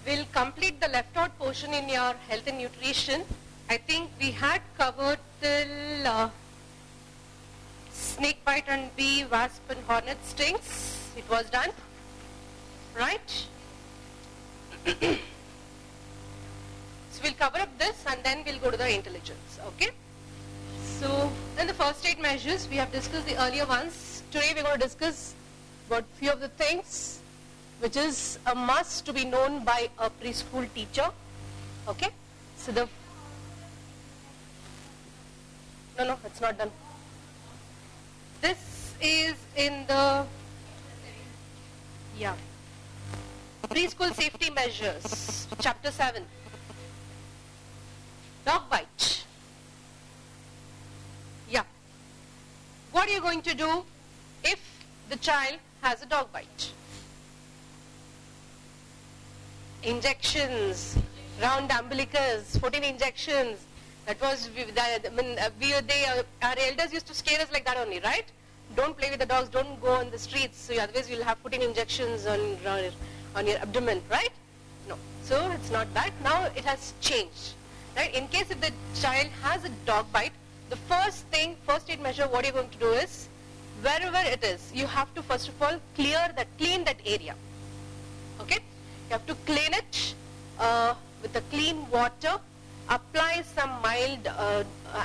we'll complete the left out portion in your health and nutrition. I think we had covered till snake bite and bee, wasp and hornet stings. It was done, right? So we'll cover up this and then we'll go to the intelligence, okay? So in the first aid measures, we have discussed the earlier ones. Today we're going to discuss about few of the things which is a must to be known by a preschool teacher, okay? So no, it's not done. This is in the, preschool safety measures, chapter 7. Dog bite. Yeah. What are you going to do if the child has a dog bite? Injections, round umbilicus, 14 injections. That was, our elders used to scare us like that only, right? Don't play with the dogs, don't go on the streets, so otherwise you'll have 14 injections on your abdomen, right? No. So it's not that. Now it has changed. Right? In case if the child has a dog bite, the first aid measure, what you're going to do is, wherever it is, you have to first of all clean that area. Okay? You have to clean it with the clean water. Apply some mild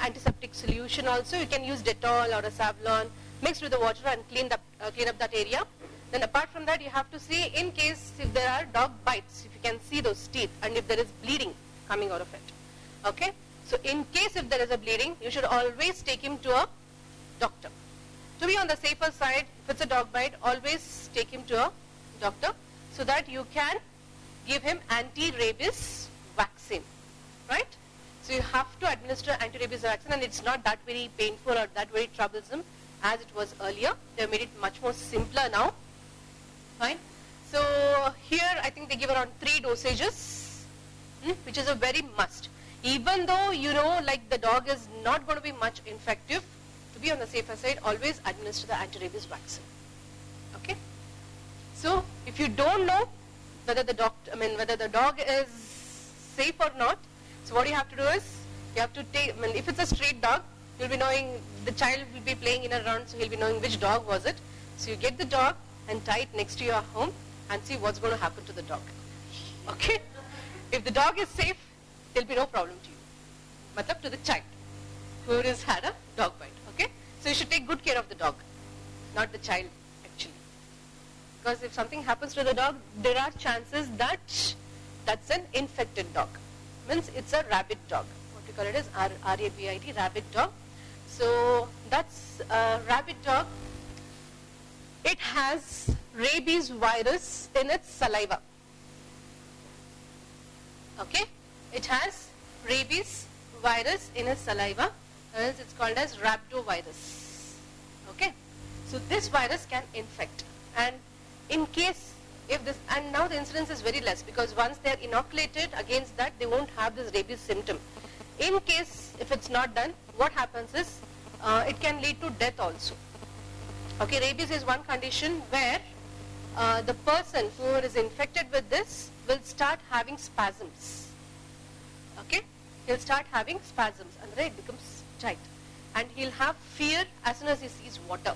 antiseptic solution also. You can use Dettol or a Savlon mixed with the water and clean up that area. Then apart from that, you have to see in case if there are dog bites, if you can see those teeth and if there is bleeding coming out of it. Okay? So in case if there is a bleeding, you should always take him to a doctor. To be on the safer side, if it's a dog bite, always take him to a doctor so that you can give him anti-rabies vaccine. Right? So you have to administer anti-rabies vaccine and it's not that very painful or that very troublesome as it was earlier. They have made it much more simpler now. Fine. So here I think they give around 3 dosages, which is a very must. Even though you know like the dog is not going to be much infective, to be on the safer side, always administer the anti-rabies vaccine. Okay? So if you don't know whether the dog is safe or not, so what you have to do is, you have to take, if it's a street dog, you'll be knowing, the child will be playing in a run, so he'll be knowing which dog was it. So you get the dog and tie it next to your home and see what's going to happen to the dog. Okay? If the dog is safe, there'll be no problem to you. Matlab to the child who has had a dog bite. Okay? So you should take good care of the dog, not the child actually. Because if something happens to the dog, there are chances that that's an infected dog. Means it's a rabid dog. What we call it is R-A-B-I-D, rabid dog. So that's a rabid dog. It has rabies virus in its saliva. Okay? It has rabies virus in its saliva. Else it's called as rhabdovirus. Okay? So this virus can infect. And in case if this, and now the incidence is very less because once they are inoculated against that, they won't have this rabies symptom. In case if it's not done, what happens is it can lead to death also. Okay, rabies is one condition where the person who is infected with this will start having spasms. Okay, he'll start having spasms and then it becomes tight, and he'll have fear as soon as he sees water.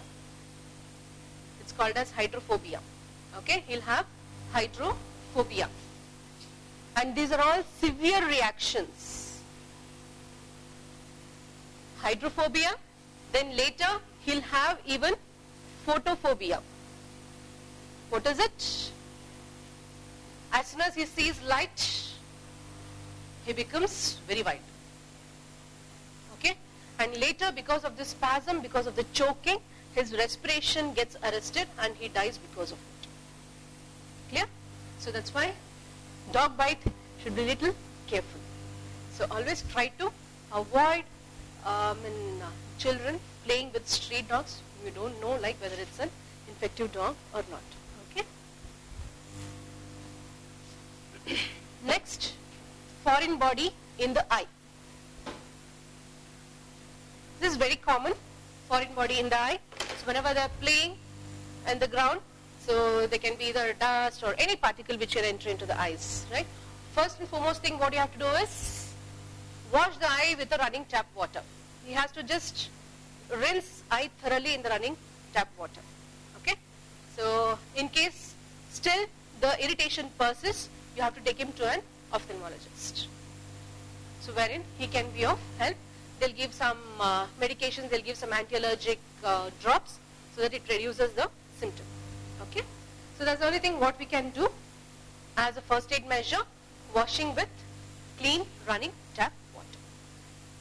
It's called as hydrophobia. Okay, he'll have hydrophobia. And these are all severe reactions. Hydrophobia, then later he'll have even photophobia. What is it? As soon as he sees light, he becomes very wild. Okay? And later because of the spasm, because of the choking, his respiration gets arrested and he dies because of it. Clear? So that's why dog bite should be little careful. So always try to avoid children playing with street dogs. You don't know like whether it's an infective dog or not. Okay? Next, foreign body in the eye. This is very common, foreign body in the eye. So whenever they are playing on the ground, So they can be either dust or any particle which can enter into the eyes, right? First and foremost thing what you have to do is wash the eye with the running tap water. He has to just rinse eye thoroughly in the running tap water. Okay? So in case still the irritation persists, you have to take him to an ophthalmologist. So wherein he can be of help. They'll give some medications, they'll give some anti-allergic drops so that it reduces the symptom. Okay? So that's the only thing what we can do as a first aid measure, washing with clean running tap water.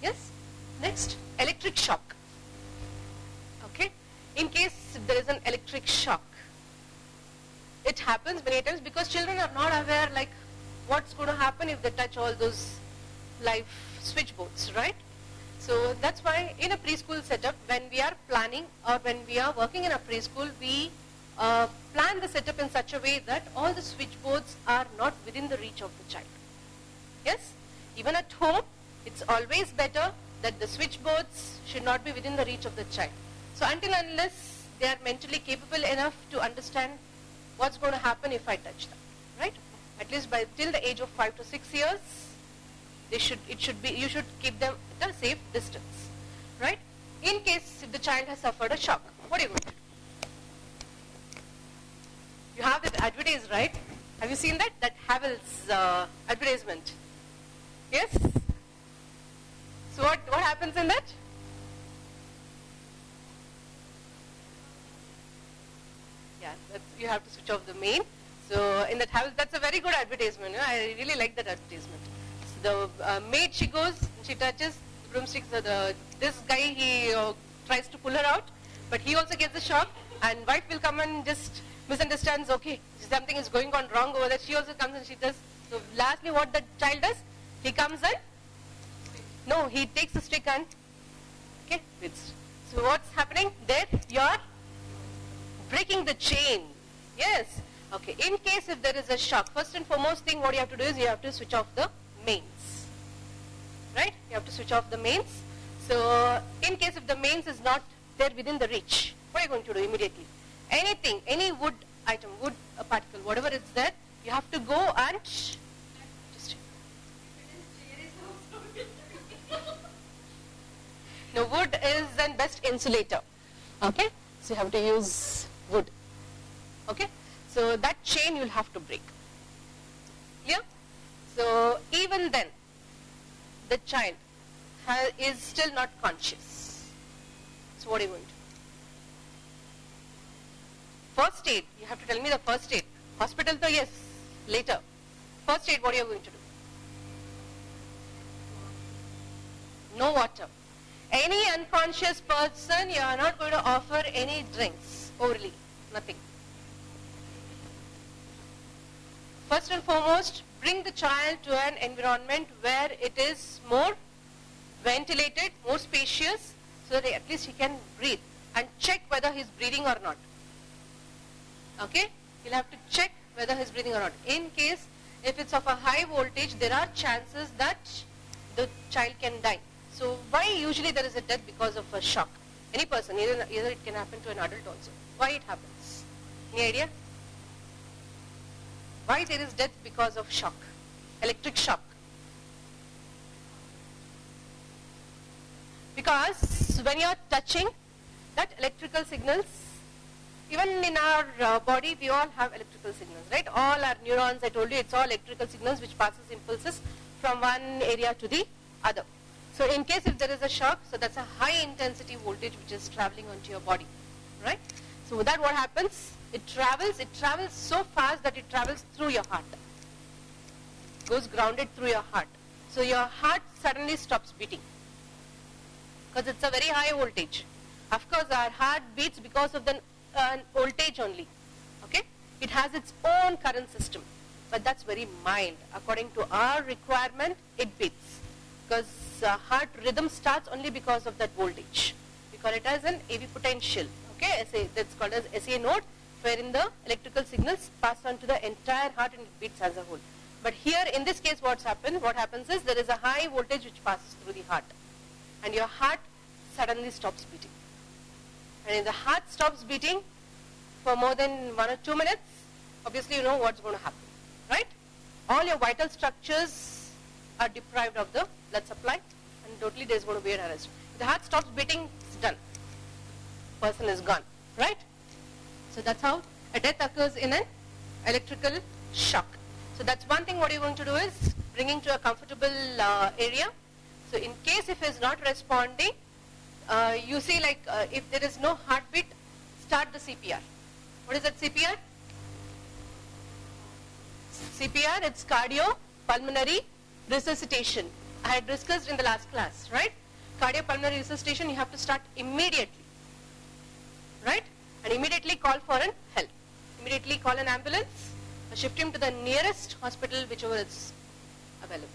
Yes? Next, electric shock. Okay? In case there is an electric shock, it happens many times because children are not aware like what's going to happen if they touch all those live switchboards, right? So that's why in a preschool setup, when we are planning or when we are working in a preschool, we plan the setup in such a way that all the switchboards are not within the reach of the child. Yes? Even at home, it's always better that the switchboards should not be within the reach of the child. So until unless they are mentally capable enough to understand what's going to happen if I touch them, right? At least by till the age of 5 to 6 years, you should keep them at a safe distance, right? In case if the child has suffered a shock, what are you going to do? You have that advertise, right? Have you seen that? That Havells advertisement. Yes? So what happens in that? Yeah, you have to switch off the main. So in that Havells, that's a very good advertisement. You know? I really like that advertisement. So the maid, she goes, she touches the broomsticks. This guy, he tries to pull her out, but he also gets a shock, and wife will come and just misunderstands, okay, something is going on wrong over there. She also comes and she does. So lastly what the child does, he comes and, no, he takes the stick and, okay, so what's happening there? You're breaking the chain. Yes. Okay, in case if there is a shock, first and foremost thing what you have to do is you have to switch off the mains. Right? You have to switch off the mains. So in case if the mains is not there within the reach, what are you going to do immediately? Anything, any wood item, wood particle, whatever is there, you have to go and just no, wood is the best insulator. Okay? So you have to use wood. Okay? So that chain you'll have to break. Clear? So even then, the child is still not conscious. So what are you going to do? First aid, you have to tell me the first aid. Hospital though, yes, later. First aid, what are you going to do? No water. Any unconscious person, you are not going to offer any drinks orally, nothing. First and foremost, bring the child to an environment where it is more ventilated, more spacious, so that at least he can breathe, and check whether he is breathing or not. Okay? You'll have to check whether he is breathing or not. In case, if it's of a high voltage, there are chances that the child can die. So why usually there is a death because of a shock? Any person, either it can happen to an adult also. Why it happens? Any idea? Why there is death because of shock? Electric shock. Because when you are touching, that electrical signals, even in our body, we all have electrical signals, right? All our neurons, I told you, it's all electrical signals which passes impulses from one area to the other. So in case if there is a shock, so that's a high intensity voltage which is traveling onto your body, right? So with that what happens? It travels so fast that it travels through your heart. Goes grounded through your heart. So your heart suddenly stops beating. Because it's a very high voltage. Of course our heart beats because of the voltage only. Okay? It has its own current system. But that's very mild. According to our requirement, it beats. Because heart rhythm starts only because of that voltage. We call it as an AV potential. Okay? That's called as SA node, wherein the electrical signals pass on to the entire heart and it beats as a whole. But here in this case what happens is there is a high voltage which passes through the heart. And your heart suddenly stops beating. And if the heart stops beating, for more than 1 or 2 minutes, obviously you know what's going to happen, right? All your vital structures are deprived of the blood supply, and totally there's going to be an arrest. If the heart stops beating, it's done. Person is gone, right? So that's how a death occurs in an electrical shock. So that's one thing. What you're going to do is bringing to a comfortable area. So in case if he's not responding, you see like if there is no heartbeat, start the CPR. What is that CPR? CPR, it's cardiopulmonary resuscitation. I had discussed in the last class, right? Cardiopulmonary resuscitation, you have to start immediately, right? And immediately call for an help. Immediately call an ambulance, shift him to the nearest hospital, whichever is available.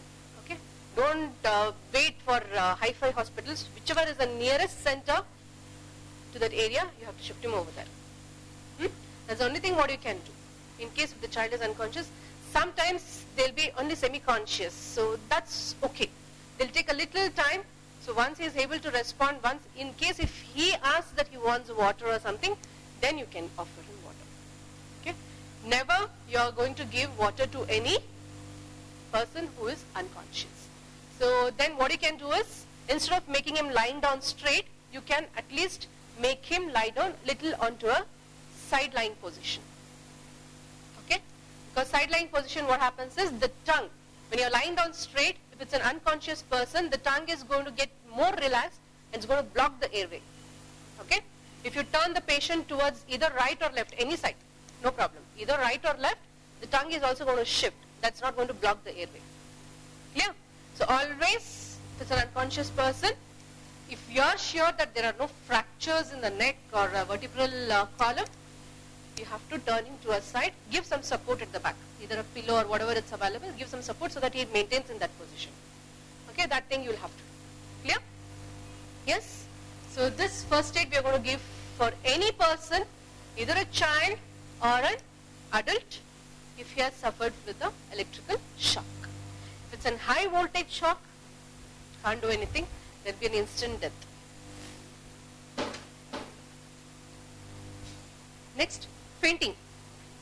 Okay? Don't wait for hi-fi hospitals. Whichever is the nearest center to that area, you have to shift him over there. That's the only thing what you can do. In case if the child is unconscious, sometimes they'll be only semi-conscious, so that's okay. They'll take a little time. So once he is able to respond, once in case if he asks that he wants water or something, then you can offer him water. Okay? Never you are going to give water to any person who is unconscious. So then what you can do is, instead of making him lying down straight, you can at least make him lie down little onto a side lying position. Okay? Because side lying position, what happens is the tongue, when you're lying down straight, if it's an unconscious person, the tongue is going to get more relaxed and it's going to block the airway. Okay? If you turn the patient towards either right or left, any side, no problem. Either right or left, the tongue is also going to shift. That's not going to block the airway. Clear? So always, if it's an unconscious person, if you are sure that there are no fractures in the neck or a vertebral column, you have to turn him to a side, give some support at the back, either a pillow or whatever it's available, give some support so that he maintains in that position. Okay, that thing you'll have to do. Clear? Yes? So this first aid we are going to give for any person, either a child or an adult, if he has suffered with an electrical shock. If it's a high voltage shock, can't do anything, there will be an instant death. Next, fainting.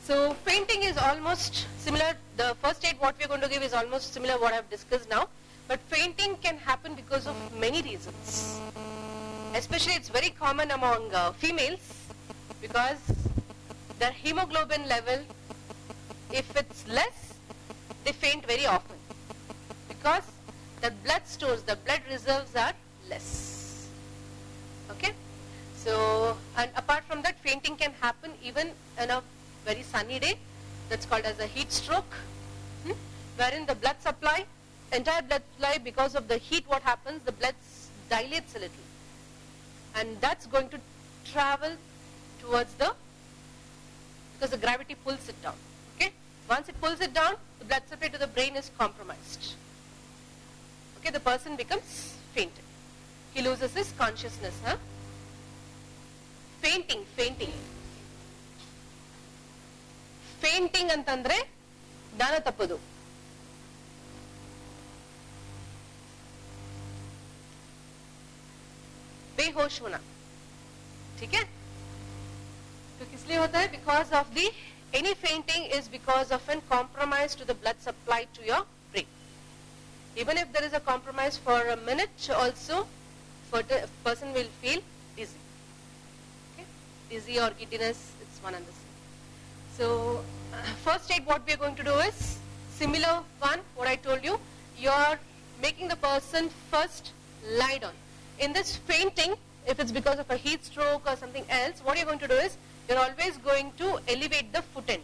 So fainting is almost similar. The first aid what we are going to give is almost similar what I have discussed now. But fainting can happen because of many reasons. Especially it's very common among females, because their hemoglobin level, if it's less, they faint very often. Because the blood stores, the blood reserves are less. Okay? So, and apart from that, fainting can happen even on a very sunny day. That's called as a heat stroke, wherein the blood supply, entire blood supply, because of the heat, what happens, the blood dilates a little. And that's going to travel towards because the gravity pulls it down. Okay? Once it pulls it down, the blood supply to the brain is compromised. Okay, the person becomes fainted. He loses his consciousness. Fainting. Fainting ಅಂತಂದ್ರೆ ಜ್ಞಾನ ತಪ್ಪದು. बेहोश होना. ठीक है? तो किस लिए होता है? Because of the any fainting is because of a compromise to the blood supply to your brain. Even if there is a compromise for a minute also, the person will feel dizzy. Okay? Dizzy or giddiness, it's one and the same. So first aid what we are going to do is similar one, what I told you. You are making the person first lie down. In this fainting, if it's because of a heat stroke or something else, what you're going to do is, you're always going to elevate the foot end.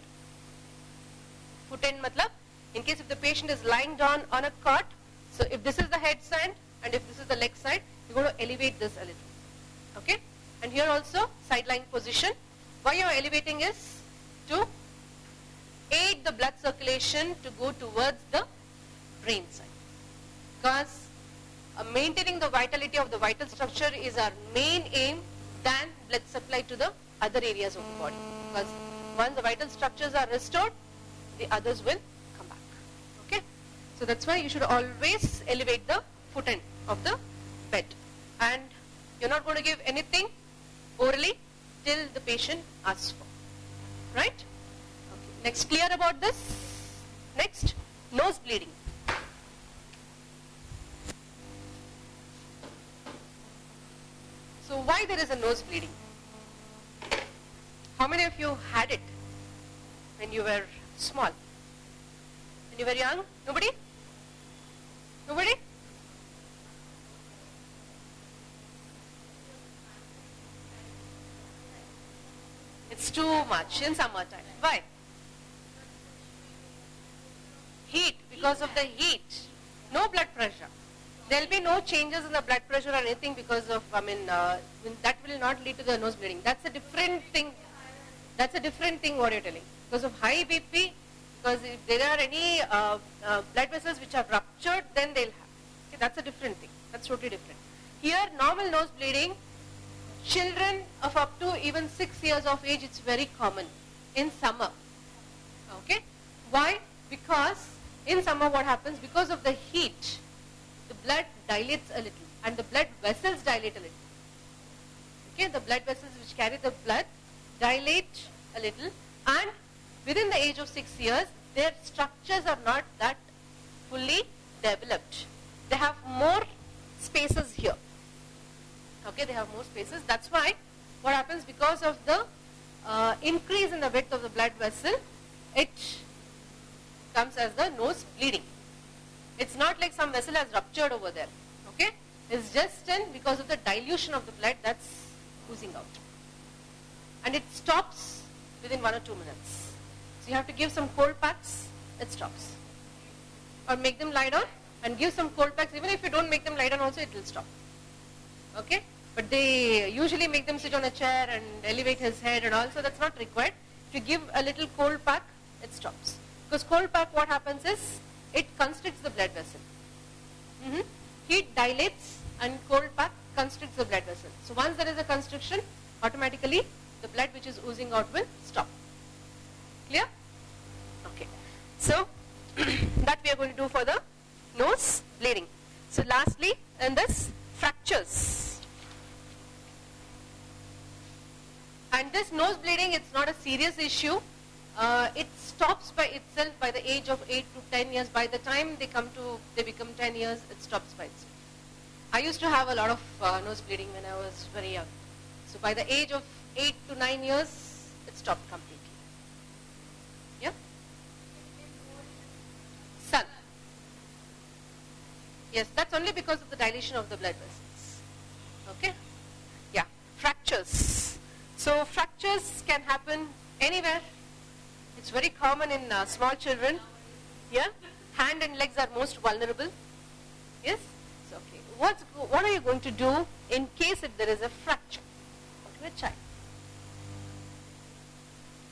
Foot end matlab, in case if the patient is lying down on a cot, so if this is the head side and if this is the leg side, you're going to elevate this a little. Okay? And here also, side lying position. Why you're elevating is to aid the blood circulation to go towards the brain side. Because maintaining the vitality of the vital structure is our main aim than blood supply to the other areas of the body. Because once the vital structures are restored, the others will come back. Okay? So that's why you should always elevate the foot end of the bed. And you're not going to give anything orally till the patient asks for. Right? Okay. Next, clear about this? Next, nose bleeding. So why there is a nose bleeding? How many of you had it when you were small? When you were young? Nobody? Nobody? It's too much in summertime. Why? Heat, because of the heat. No blood pressure. There will be no changes in the blood pressure or anything because of, that will not lead to the nose bleeding. That's a different thing. That's a different thing what you're telling. Because of high BP, because if there are any blood vessels which are ruptured, then they'll have. Okay, that's a different thing. That's totally different. Here, normal nose bleeding, children of up to even 6 years of age, it's very common in summer. Okay? Why? Because in summer what happens? Because of the heat, the blood dilates a little and the blood vessels dilate a little. Okay? The blood vessels which carry the blood dilate a little, and within the age of 6 years, their structures are not that fully developed. They have more spaces here. Okay, they have more spaces. That's why what happens, because of the increase in the width of the blood vessel, it comes as the nose bleeding. It's not like some vessel has ruptured over there. Okay, it's just because of the dilution of the blood that's oozing out. And it stops within 1 or 2 minutes. So you have to give some cold packs, it stops. Or make them lie down and give some cold packs. Even if you don't make them lie down also, it will stop. Okay? But they usually make them sit on a chair and elevate his head and all, so that's not required. If you give a little cold pack, it stops. Because cold pack, what happens is, it constricts the blood vessel. Heat dilates and cold pack constricts the blood vessel. So once there is a constriction, automatically the blood which is oozing out will stop. Clear? Okay. So that we are going to do for the nose bleeding. So lastly, in this, fractures. And this nose bleeding, it's not a serious issue. It stops by itself by the age of 8 to 10 years. By the time they become 10 years, it stops by itself. I used to have a lot of nose bleeding when I was very young. So by the age of 8 to 9 years, it stopped completely. Yeah? Sun. Yes, that's only because of the dilation of the blood vessels. Okay? Yeah. Fractures. So fractures can happen anywhere. It's very common in small children. Yeah? Hand and legs are most vulnerable. Yes? So, okay. What are you going to do in case if there is a fracture to a child?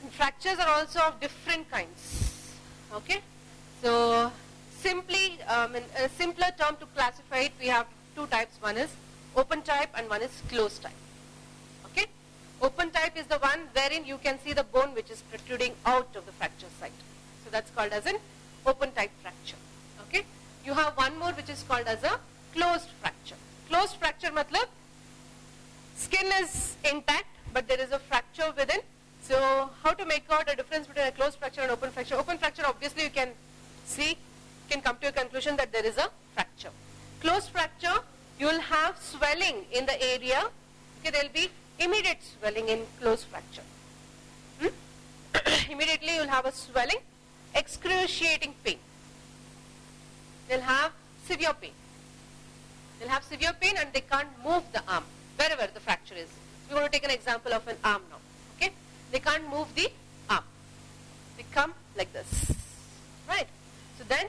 And fractures are also of different kinds. Okay? So, simply, in a simpler term to classify it, we have 2 types. One is open type and one is closed type. Okay? Open type is the one wherein you can see the bone which is protruding out of the fracture site. So that's called as an open type fracture. Okay? You have one more which is called as a closed fracture. Closed fracture matlab skin is intact but there is a fracture within. So how to make out a difference between a closed fracture and open fracture? Open fracture, obviously you can see, can come to a conclusion that there is a fracture. Closed fracture, you will have swelling in the area. Okay, there will be immediate swelling in closed fracture. Immediately you will have a swelling, excruciating pain. They will have severe pain. They will have severe pain and they can't move the arm wherever the fracture is. We are going to take an example of an arm now. Okay? They can't move the arm. They come like this. Right? So then,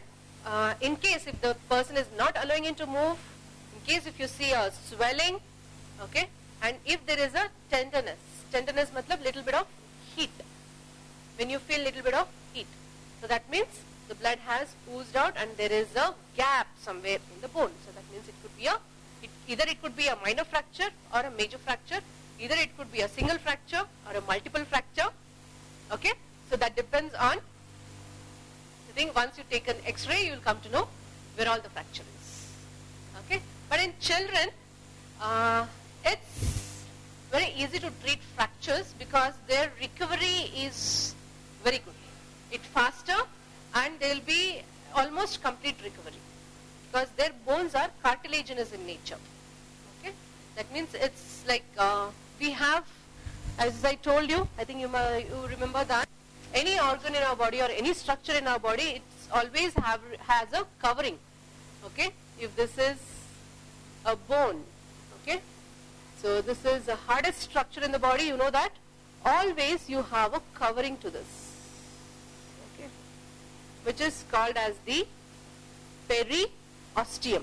in case if the person is not allowing him to move, in case if you see a swelling, okay, and if there is a tenderness matlab little bit of heat. When you feel little bit of heat. So that means the blood has oozed out and there is a gap somewhere in the bone. So that means it could be either it could be a minor fracture or a major fracture. Either it could be a single fracture or a multiple fracture. Okay. So that depends on, I think once you take an X-ray, you will come to know where all the fracture is. Okay. But in children, it's very easy to treat fractures because their recovery is very good. It's faster and there will be almost complete recovery because their bones are cartilaginous in nature. Okay, that means it's like we have, as I told you, I think you remember that any organ in our body or any structure in our body, it's always has a covering. Okay, if this is a bone, okay, so this is the hardest structure in the body, you know that, always you have a covering to this, okay, which is called as the periosteum.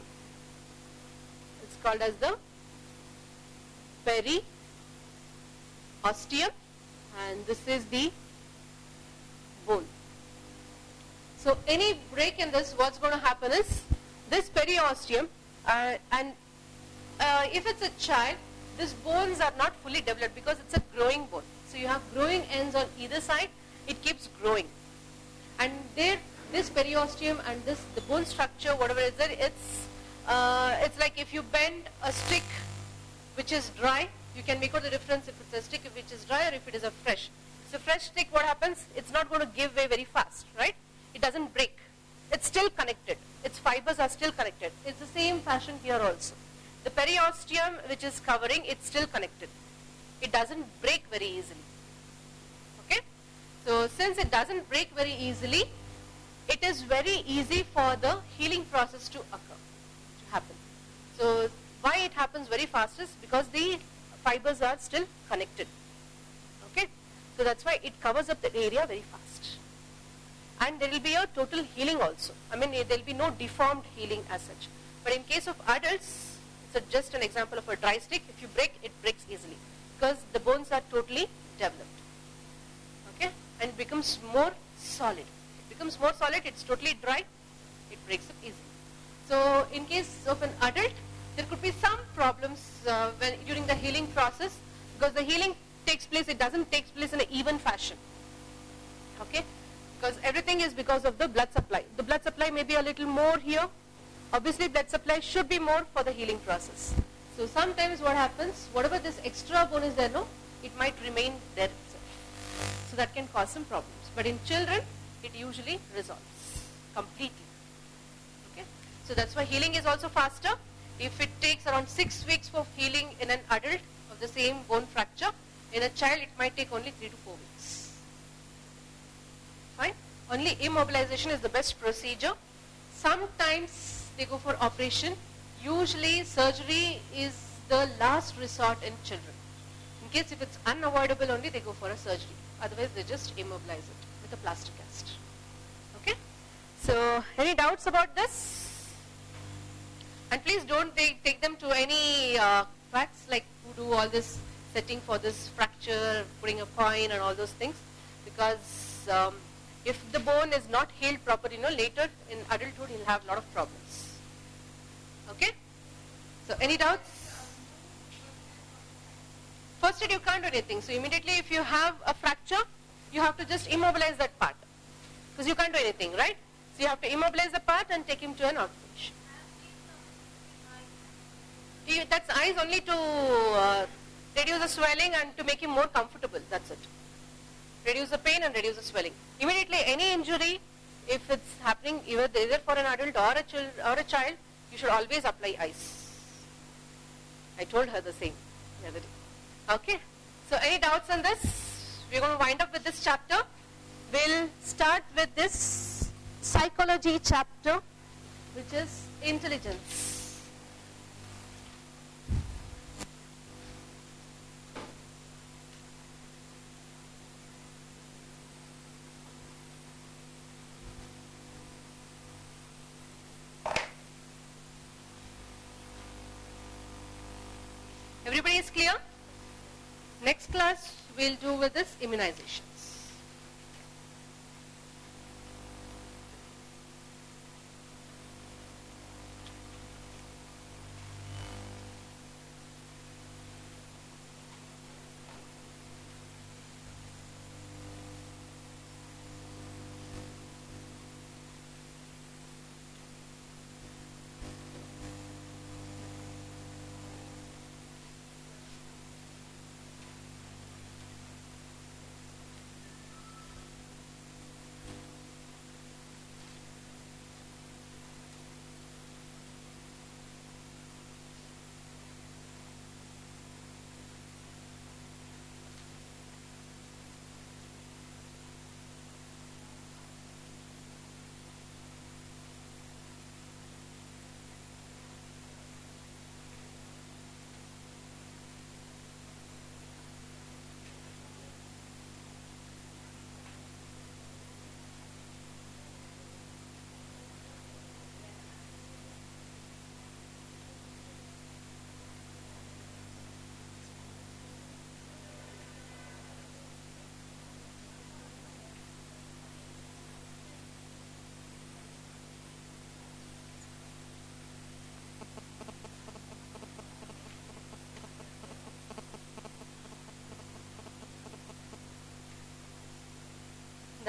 It's called as the periosteum, and this is the bone. So any break in this, what's going to happen is this periosteum, and if it's a child, these bones are not fully developed because it's a growing bone. So you have growing ends on either side, it keeps growing. And there, this periosteum and the bone structure, whatever is there, it's like if you bend a stick which is dry, you can make out the difference if it's a stick which is dry or if it is a fresh. If it's a fresh stick, what happens? It's not going to give way very fast, right? It doesn't break. It's still connected. Its fibers are still connected. It's the same fashion here also. The periosteum which is covering, it's still connected. It doesn't break very easily. Okay? So since it doesn't break very easily, it is very easy for the healing process to occur, to happen. So why it happens very fast is because the fibers are still connected. Okay? So that's why it covers up the area very fast. And there will be a total healing also. I mean, there will be no deformed healing as such. But in case of adults, it's just an example of a dry stick. If you break, it breaks easily because the bones are totally developed. Okay? And it becomes more solid. It becomes more solid, it's totally dry, it breaks up easily. So in case of an adult, there could be some problems during the healing process because the healing takes place, it doesn't take place in an even fashion. Okay? Because everything is because of the blood supply. The blood supply may be a little more here. Obviously, blood supply should be more for the healing process. So sometimes what happens, whatever this extra bone is there, no, it might remain there itself. So that can cause some problems. But in children, it usually resolves completely. Okay? So that's why healing is also faster. If it takes around 6 weeks for healing in an adult of the same bone fracture, in a child it might take only 3 to 4 weeks. Fine? Only immobilization is the best procedure. Sometimes they go for operation. Usually surgery is the last resort in children. In case if it's unavoidable only, they go for a surgery. Otherwise they just immobilize it with a plaster cast. Okay? So any doubts about this? And please don't take them to any facts like who do all this setting for this fracture, putting a coin and all those things, because if the bone is not healed properly, later in adulthood he'll have a lot of problems. Okay? So any doubts? First aid, you can't do anything. So immediately if you have a fracture, you have to just immobilize that part. Because you can't do anything, right? So you have to immobilize the part and take him to an outpatient. That's eyes only to reduce the swelling and to make him more comfortable. That's it. Reduce the pain and reduce the swelling. Immediately any injury, if it's happening either for an adult or a child, you should always apply ice. I told her the same the other day. Okay. So any doubts on this? We're going to wind up with this chapter. We'll start with this psychology chapter, which is intelligence. Everybody is clear? Next class we'll do with this immunizations.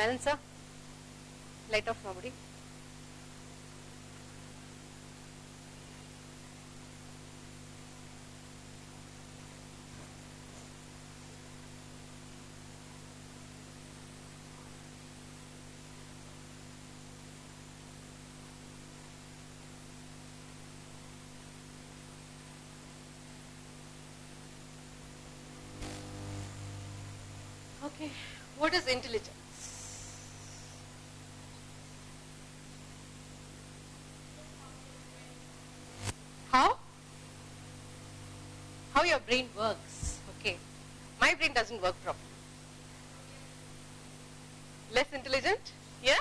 Silencer. Light off, nobody. Okay, what is intelligence? How? How your brain works. Okay, my brain doesn't work properly. Less intelligent? Yeah?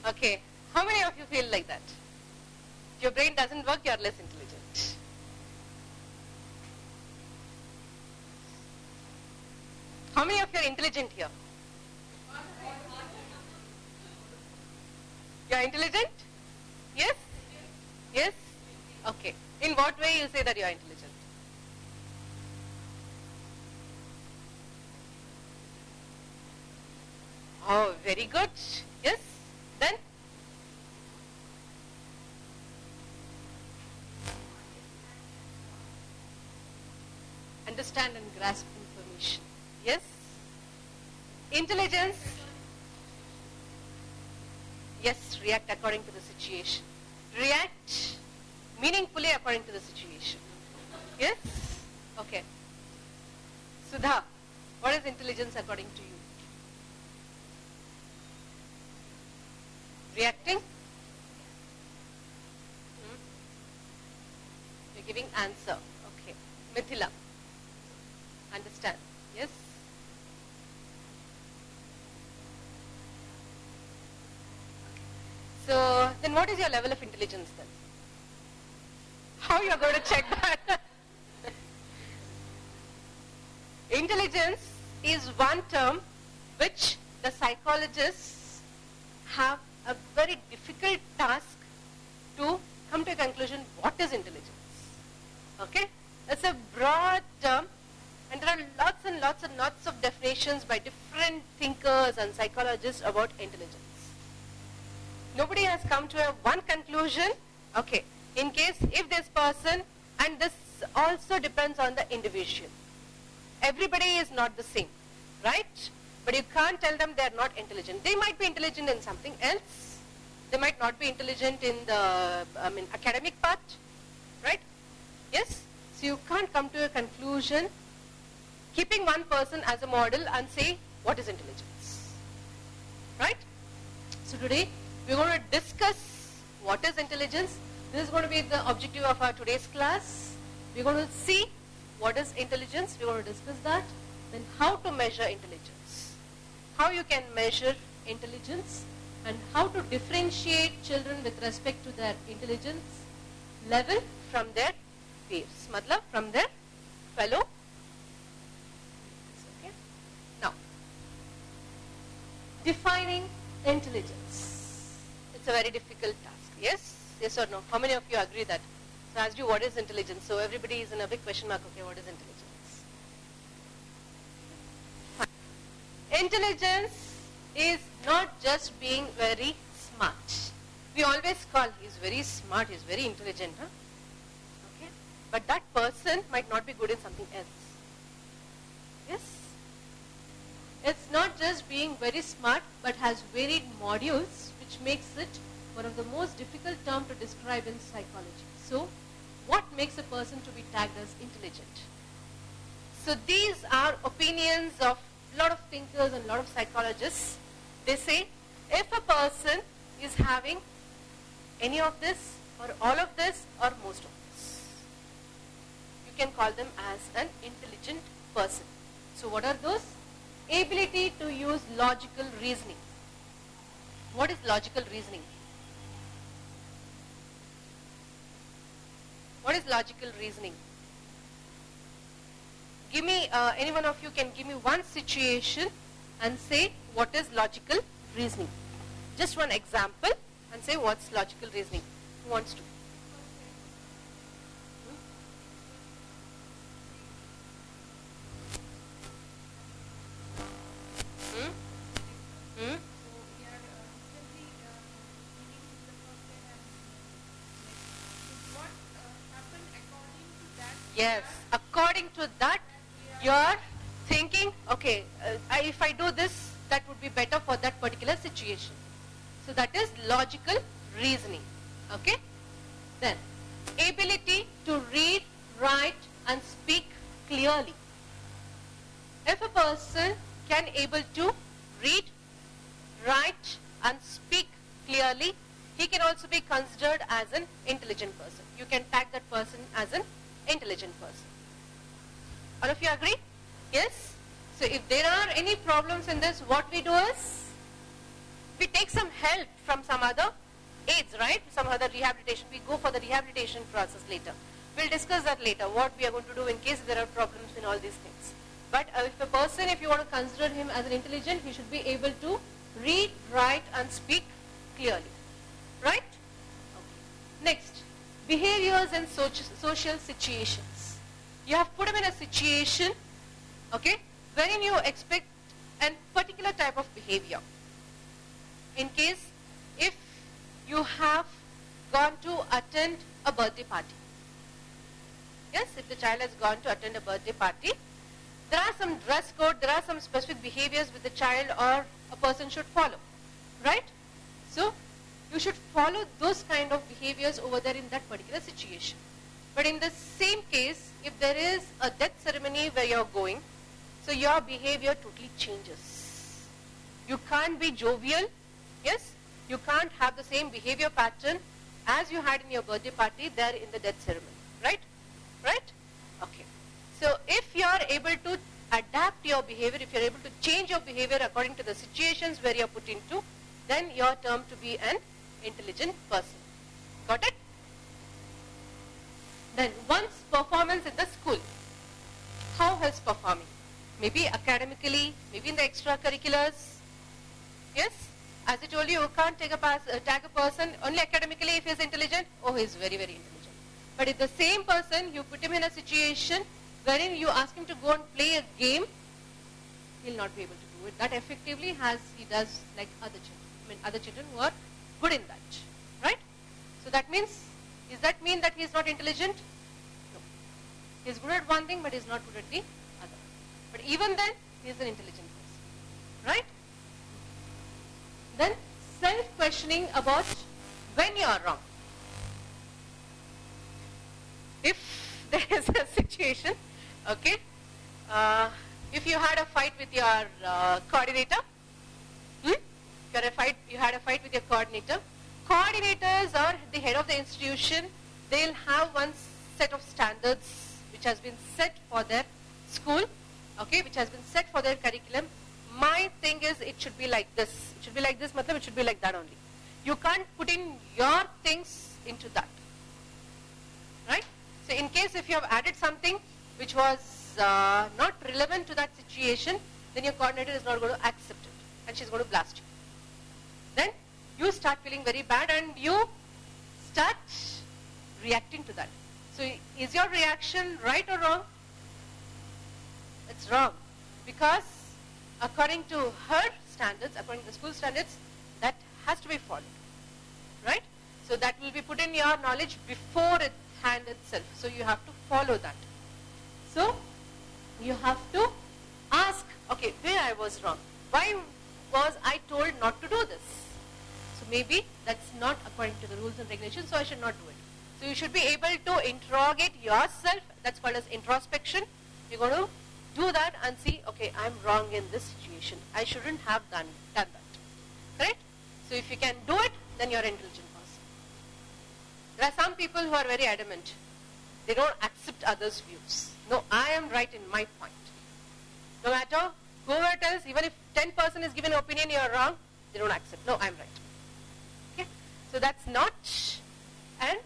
Okay, how many of you feel like that? Your brain doesn't work, you are less intelligent. How many of you are intelligent here? You are intelligent? Yes? Yes? Okay. In what way you say that you are intelligent? Oh, very good. Yes? Then? Understand and grasp information. Yes? Intelligence? Yes, react according to the situation. React meaningfully according to the situation. Yes? Okay. Sudha, what is intelligence according to you? Reacting? You're giving answer. Okay. Mithila. Understand. Yes? So, then what is your level of intelligence then? How you are going to check that? Intelligence is one term which the psychologists have a very difficult task to come to a conclusion what is intelligence. Okay? It's a broad term and there are lots and lots and lots of definitions by different thinkers and psychologists about intelligence. Nobody has come to a one conclusion. Okay, in case if this person, and this also depends on the individual. Everybody is not the same, right? But you can't tell them they are not intelligent. They might be intelligent in something else. They might not be intelligent in the academic part, right? Yes? So you can't come to a conclusion keeping one person as a model and say what is intelligence, right? So today we're going to discuss what is intelligence. This is going to be the objective of our today's class. We're going to see what is intelligence. We're going to discuss that. Then how to measure intelligence. How you can measure intelligence and how to differentiate children with respect to their intelligence level from their peers. Matlab from their fellow. Okay. Now, defining intelligence. It's a very difficult task. Yes? Yes or no? How many of you agree that? So I asked you what is intelligence. So everybody is in a big question mark. Okay, what is intelligence? Fine. Intelligence is not just being very smart. We always call he's very smart, he's very intelligent. Huh? Okay? But that person might not be good in something else. Yes? It's not just being very smart but has varied modules which makes it one of the most difficult terms to describe in psychology. So, what makes a person to be tagged as intelligent? So these are opinions of a lot of thinkers and a lot of psychologists. They say if a person is having any of this or all of this or most of this, you can call them as an intelligent person. So what are those? Ability to use logical reasoning. What is logical reasoning? What is logical reasoning? Give me, any one of you can give me one situation and say what is logical reasoning. Just one example and say what's logical reasoning. Who wants to? Yes. According to that, you're thinking, okay, if I do this, that would be better for that particular situation. So that is logical reasoning. Okay? Then, ability to read, write and speak clearly. If a person can able to read, write and speak clearly, he can also be considered as an intelligent person. You can tag that person as an intelligent person. All of you agree? Yes? So if there are any problems in this, what we do is, we take some help from some other aids, right? Some other rehabilitation. We go for the rehabilitation process later. We'll discuss that later, what we are going to do in case there are problems in all these things. But if a person, if you want to consider him as an intelligent, he should be able to read, write and speak clearly. Right? Okay. Next, behaviors in social situations. You have put him in a situation, okay, wherein you expect a particular type of behavior. In case, if you have gone to attend a birthday party. Yes, if the child has gone to attend a birthday party, there are some dress code, there are some specific behaviors which the child or a person should follow. Right? So, you should follow those kind of behaviors over there in that particular situation. But in the same case, if there is a death ceremony where you are going, so your behavior totally changes. You can't be jovial, yes? You can't have the same behavior pattern as you had in your birthday party there in the death ceremony, right? Right? Okay. So if you are able to adapt your behavior, if you are able to change your behavior according to the situations where you are put into, then you are termed to be an intelligent person. Got it? Then one's performance in the school. How is performing? Maybe academically, maybe in the extracurriculars. Yes? As I told you, you can't tag a person only academically if he is intelligent. Oh, he is very, very intelligent. But if the same person, you put him in a situation wherein you ask him to go and play a game, he will not be able to do it that effectively as he does like other children. I mean, other children who are good in that. Right? So that means, does that mean that he is not intelligent? No. He is good at one thing, but he is not good at the other. But even then, he is an intelligent person. Right? Then, self-questioning about when you are wrong. If there is a situation, okay, if you had a fight with your coordinator, you had a fight with your coordinator. Coordinators are the head of the institution. They'll have one set of standards which has been set for their school, okay, which has been set for their curriculum. My thing is, it should be like this. It should be like this, matlab it should be like that only. You can't put in your things into that. Right? So in case if you have added something which was not relevant to that situation, then your coordinator is not going to accept it and she's going to blast you. Then you start feeling very bad and you start reacting to that. So is your reaction right or wrong? It's wrong. Because according to her standards, according to the school standards, that has to be followed. Right? So that will be put in your knowledge before it hand itself. So you have to follow that. So you have to ask, okay, where I was wrong. Why was I told not to do this? So maybe that's not according to the rules and regulations, so I should not do it. So you should be able to interrogate yourself. That's called as introspection. You're going to do that and see, okay, I'm wrong in this situation. I shouldn't have done that. Correct? So if you can do it, then you're an intelligent person. There are some people who are very adamant. They don't accept others' views. No, I am right in my point. No matter whoever tells, even if 10% is given an opinion, you are wrong, they don't accept. No, I am right. Okay? So that's not an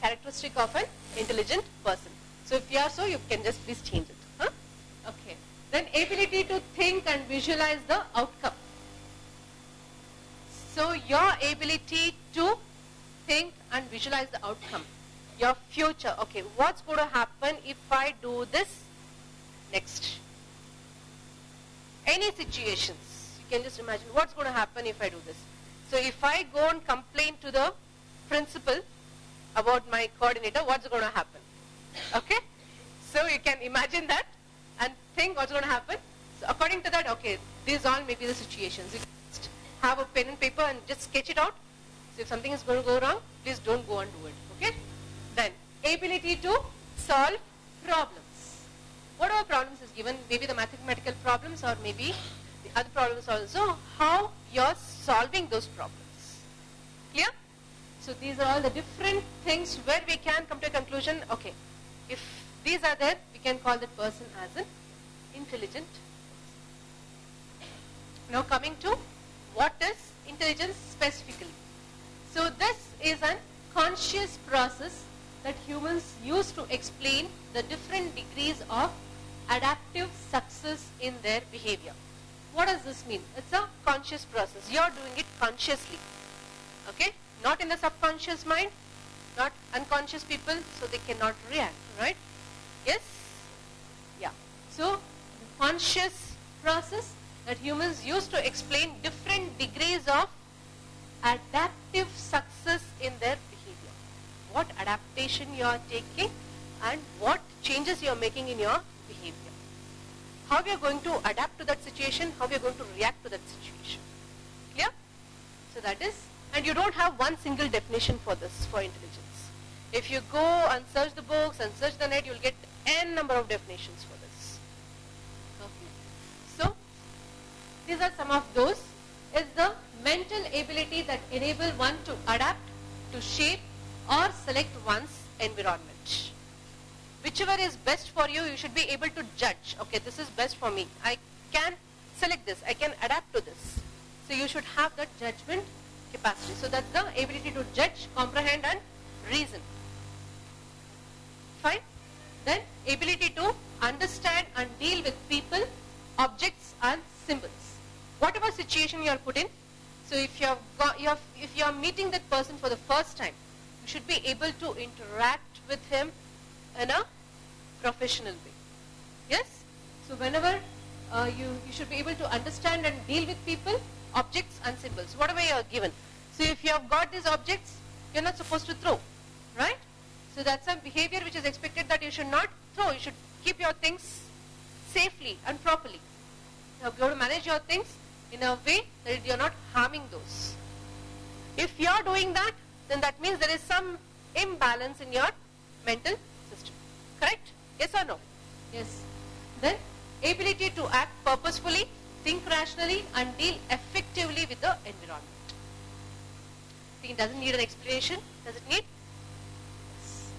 characteristic of an intelligent person. So if you are so, you can just please change it. Huh? Okay. Then ability to think and visualize the outcome. So your ability to think and visualize the outcome. Your future. Okay, what's going to happen if I do this next? Any situations. You can just imagine what's going to happen if I do this. So if I go and complain to the principal about my coordinator, what's going to happen? Okay? imagine that and think what's going to happen. So according to that, okay, these all may be the situations. You just have a pen and paper and just sketch it out. So if something is going to go wrong, please don't go and do it. Okay? Then, ability to solve problems. Whatever problems is given, maybe the mathematical problems or maybe the other problems also, how you're solving those problems. Clear? So these are all the different things where we can come to a conclusion, okay, if these are there, we can call that person as an intelligent. Now coming to what is intelligence specifically. So this is a conscious process that humans use to explain the different degrees of adaptive success in their behavior. What does this mean? It's a conscious process. You're doing it consciously. Okay? Not in the subconscious mind, not unconscious people, so they cannot react, right? Yes? Yeah. So, conscious process that humans use to explain different degrees of adaptive success in their behavior. What adaptation you are taking and what changes you are making in your behavior. How we are going to adapt to that situation, how we are going to react to that situation. Clear? So that is, and you don't have one single definition for this, for intelligence. If you go and search the books and search the net, you will get n number of definitions for this. Okay. So, these are some of those. Is the mental ability that enable one to adapt, to shape or select one's environment. Whichever is best for you, you should be able to judge. Okay, this is best for me. I can select this. I can adapt to this. So you should have that judgment capacity. So that's the ability to judge, comprehend and reason. Fine. Then ability to understand and deal with people, objects and symbols. Whatever situation you are put in, so if you are meeting that person for the first time, you should be able to interact with him in a professional way. Yes? So whenever you should be able to understand and deal with people, objects and symbols, whatever you are given. So if you have got these objects, you are not supposed to throw, right? So that's a behavior which is expected, that you should not throw. You should keep your things safely and properly. You have to manage your things in a way that you are not harming those. If you are doing that, then that means there is some imbalance in your mental system. Correct? Yes or no? Yes. Then ability to act purposefully, think rationally and deal effectively with the environment. I think it doesn't need an explanation. Does it need? Yes.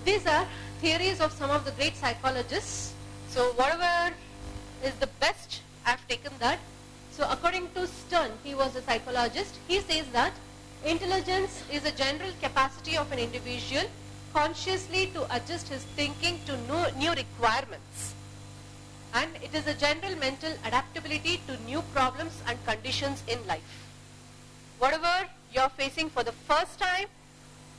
These are theories of some of the great psychologists. So whatever is the best, I have taken that. So according to Stern, he was a psychologist, he says that intelligence is a general capacity of an individual consciously to adjust his thinking to new requirements. And it is a general mental adaptability to new problems and conditions in life. Whatever you are facing for the first time,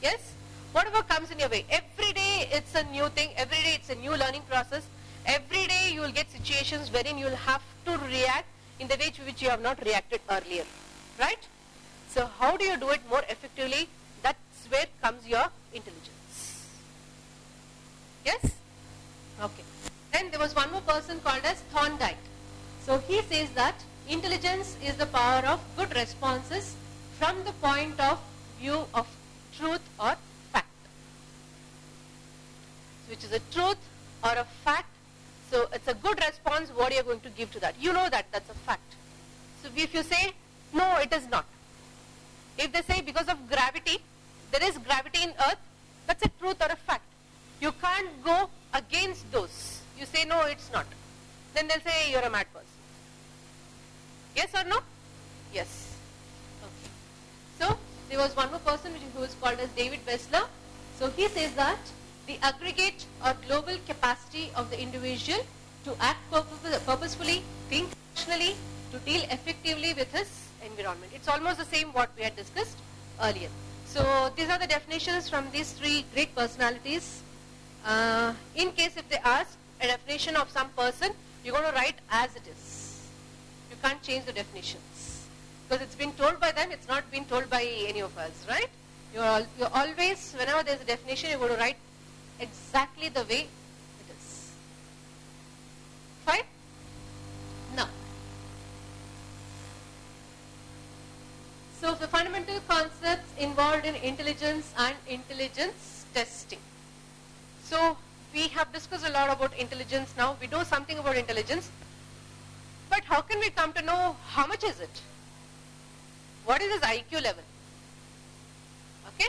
yes, whatever comes in your way, every day it's a new thing, every day it's a new learning process, every day you will get situations wherein you will have to react in the way to which you have not reacted earlier, right? So how do you do it more effectively? That's where comes your intelligence. Yes? Okay. Then there was one more person called as Thorndike. So he says that intelligence is the power of good responses from the point of view of truth or fact. So which is a truth or a fact. So it's a good response, what you are going to give to that. You know that, that's a fact. So if you say, no, it is not. If they say because of gravity, there is gravity in earth, that's a truth or a fact. You can't go against those. You say, no, it's not. Then they'll say, you're a mad person. Yes or no? Yes. Okay. So there was one more person who was called as David Wessler. So he says that the aggregate or global capacity of the individual to act purposefully, think rationally, to deal effectively with his environment. It's almost the same what we had discussed earlier. So these are the definitions from these three great personalities. In case if they ask a definition of some person, you're going to write as it is. You can't change the definitions. Because it's been told by them, it's not been told by any of us, right? You always, whenever there is a definition, you're going to write exactly the way it is. Fine? Now, so the fundamental concepts involved in intelligence and intelligence testing. So we have discussed a lot about intelligence now. We know something about intelligence. But how can we come to know how much is it? What is his IQ level? Okay?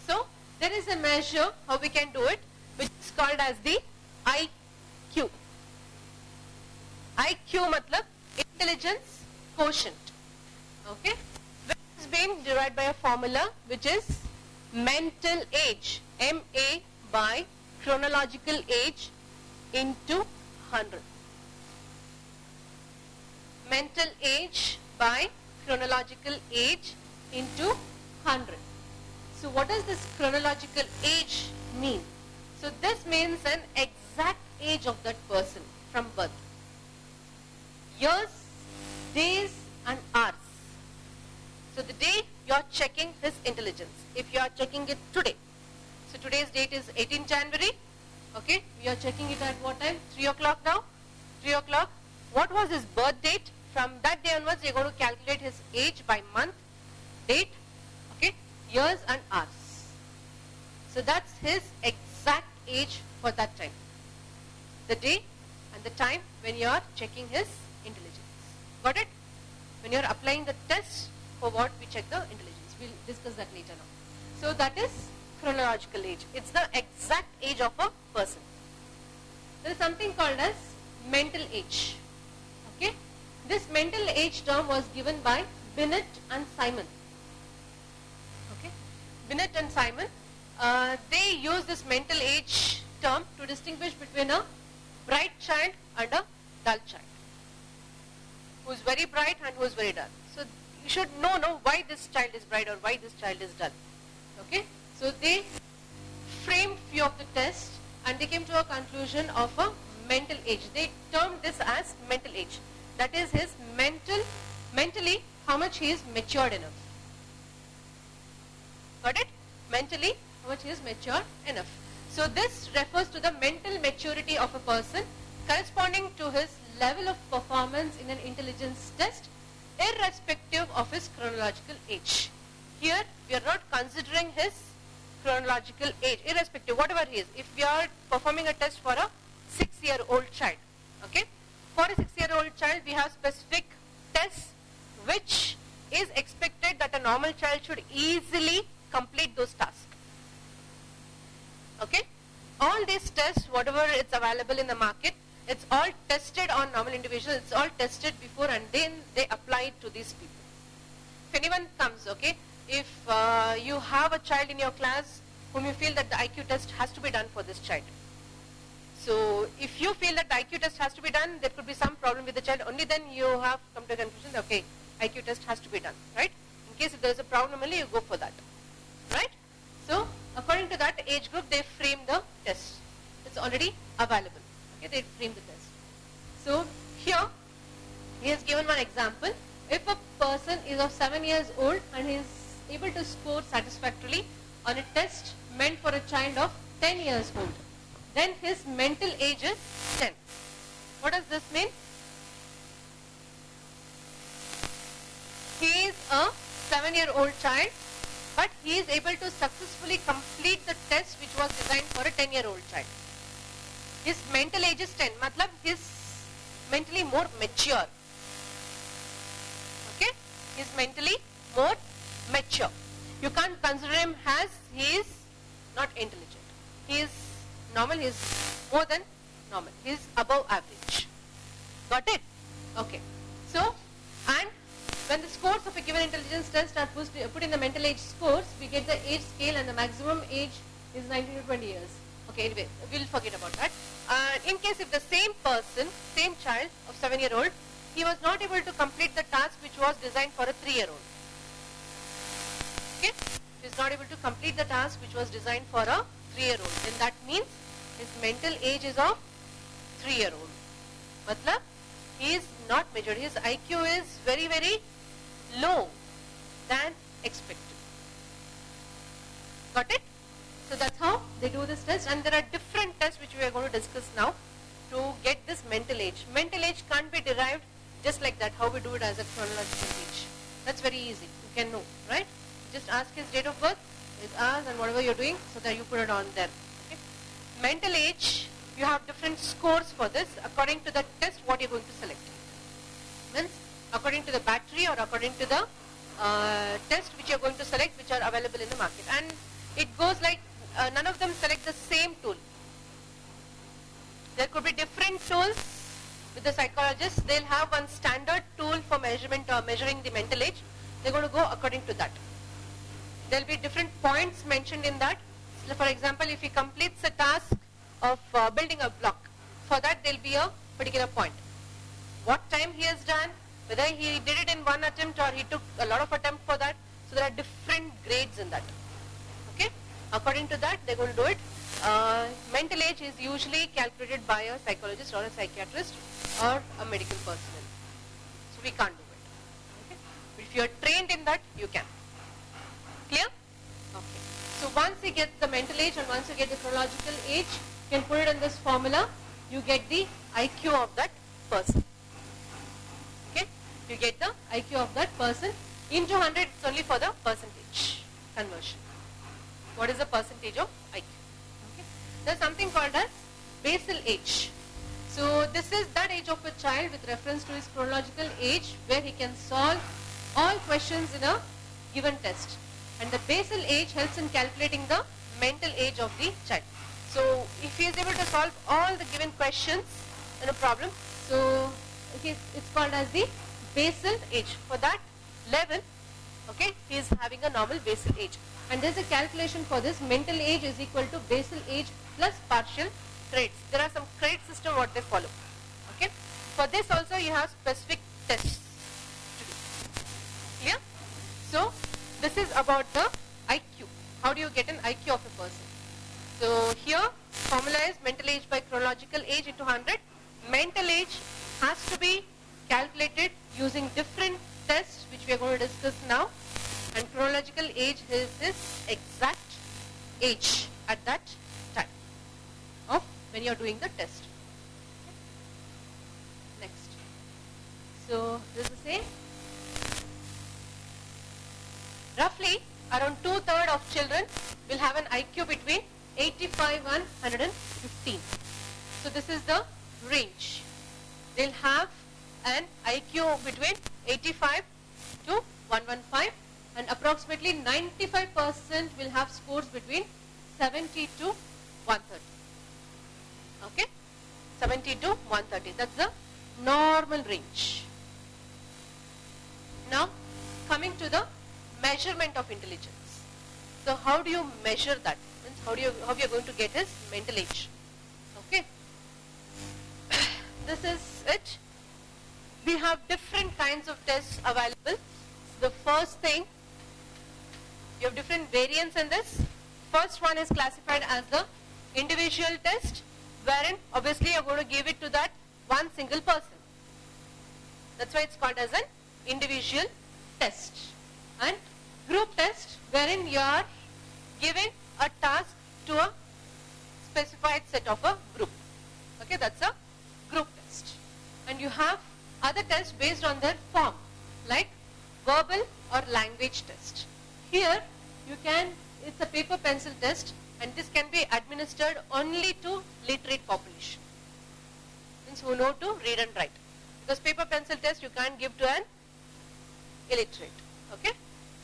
So there is a measure how we can do it, which is called as the IQ. IQ matlab intelligence quotient. Okay? Which is being derived by a formula which is mental age, MA by chronological age into 100. Mental age by chronological age into 100. So what does this chronological age mean? So this means an exact age of that person from birth. Years, days and hours. So the day you are checking his intelligence, if you are checking it today. So today's date is 18 January. Okay, we are checking it at what time? 3 o'clock now. 3 o'clock. What was his birth date? From that day onwards, you are going to calculate his age by month, date, okay, years and hours. So that's his exact age for that time. The day and the time when you are checking his intelligence. Got it? When you are applying the test for what we check the intelligence. We'll discuss that later now. So that is chronological age. It's the exact age of a person. There is something called as mental age. Okay? This mental age term was given by Binet and Simon. Okay? Binet and Simon, they use this mental age term to distinguish between a bright child and a dull child. Who is very bright and who is very dull. So you should know why this child is bright or why this child is dull. Okay? So they framed few of the tests and they came to a conclusion of a mental age. They termed this as mental age. That is his mentally how much he is matured enough. Got it? Mentally how much he is matured enough. So this refers to the mental maturity of a person corresponding to his level of performance in an intelligence test irrespective of his chronological age. Here we are not considering his chronological age, irrespective, whatever he is. If we are performing a test for a 6-year-old child, okay? For a 6-year-old child, we have specific tests which is expected that a normal child should easily complete those tasks. Okay? All these tests, whatever is available in the market, it's all tested on normal individuals, it's all tested before and then they apply it to these people. If anyone comes, okay, if you have a child in your class whom you feel that the IQ test has to be done for this child. So if you feel that the IQ test has to be done, there could be some problem with the child, only then you have come to a conclusion that, okay, IQ test has to be done, right? In case if there is a problem only, you go for that, right? So according to that age group, they frame the test. It's already available, okay, they frame the test. So here, he has given one example. If a person is of 7 years old and he is able to score satisfactorily on a test meant for a child of 10 years old, then his mental age is 10. What does this mean? He is a 7-year-old child, but he is able to successfully complete the test which was designed for a 10-year-old child. His mental age is 10, matlab he is mentally more mature. Okay? He is mentally more mature. You can't consider him as he is not intelligent. He is normal, he is more than normal. He is above average. Got it? Okay. So, and when the scores of a given intelligence test are put in the mental age scores, we get the age scale and the maximum age is 19 to 20 years. Okay, anyway, we'll forget about that. In case if the same person, same child of 7-year-old, he was not able to complete the task which was designed for a 3-year-old. Okay? He is not able to complete the task which was designed for a 3-year-old. Then that means his mental age is of 3-year-old. Matlab, he is not matured. His IQ is very, very low than expected. they do this test, and there are different tests which we are going to discuss now to get this mental age. Mental age can't be derived just like that, how we do it as a chronological age. That's very easy, you can know, right? Just ask his date of birth, his hours and whatever you're doing, so that you put it on there. Okay? Mental age, you have different scores for this according to the test what you're going to select. Means according to the battery or according to the test which you're going to select, which are available in the market. And it goes like none of them select the same tool. There could be different tools with the psychologists. They'll have one standard tool for measurement or measuring the mental age. They're going to go according to that. There'll be different points mentioned in that. So for example, if he completes a task of building a block, for that there'll be a particular point. What time he has done, whether he did it in one attempt or he took a lot of attempts for that. So there are different grades in that. Okay? According to that, they're going to do it. Mental age is usually calculated by a psychologist or a psychiatrist or a medical personnel. So we can't do it. Okay? But if you are trained in that, you can. Clear? Okay. So once you get the mental age and once you get the chronological age, you can put it in this formula. You get the IQ of that person. Okay? You get the IQ of that person. Into 100, it's only for the percentage conversion. What is the percentage of IQ? Okay. There's something called as basal age. So this is that age of a child with reference to his chronological age where he can solve all questions in a given test. And the basal age helps in calculating the mental age of the child. So if he is able to solve all the given questions in a problem, so it's called as the basal age. For that level, okay, he is having a normal basal age. And there is a calculation for this. Mental age is equal to basal age plus partial credits. There are some credit system what they follow. Okay. For this also you have specific tests to do. Clear? So this is about the IQ. How do you get an IQ of a person? So here formula is mental age by chronological age into 100. Mental age has to be calculated using different tests which we are going to discuss now. And chronological age is his exact age at that time of when you are doing the test. Next. So this is the same. Roughly around 2/3 of children will have an IQ between 85 and 115. So this is the range. They'll have an IQ between 85 to 115. And approximately 95% will have scores between 70 to 130. Okay? 70 to 130. That's the normal range. Now, coming to the measurement of intelligence. So, how do you measure that? Means how you are going to get his mental age? Okay? This is it. We have different kinds of tests available. The first thing, you have different variants in this. First one is classified as the individual test, wherein obviously you are going to give it to that one single person. That's why it's called as an individual test. And group test, wherein you are giving a task to a specified set of a group. Okay, that's a group test. And you have other tests based on their form, like verbal or language test. Here, it's a paper pencil test, and this can be administered only to literate population. Means who know to read and write. Because paper pencil test you can't give to an illiterate. Okay?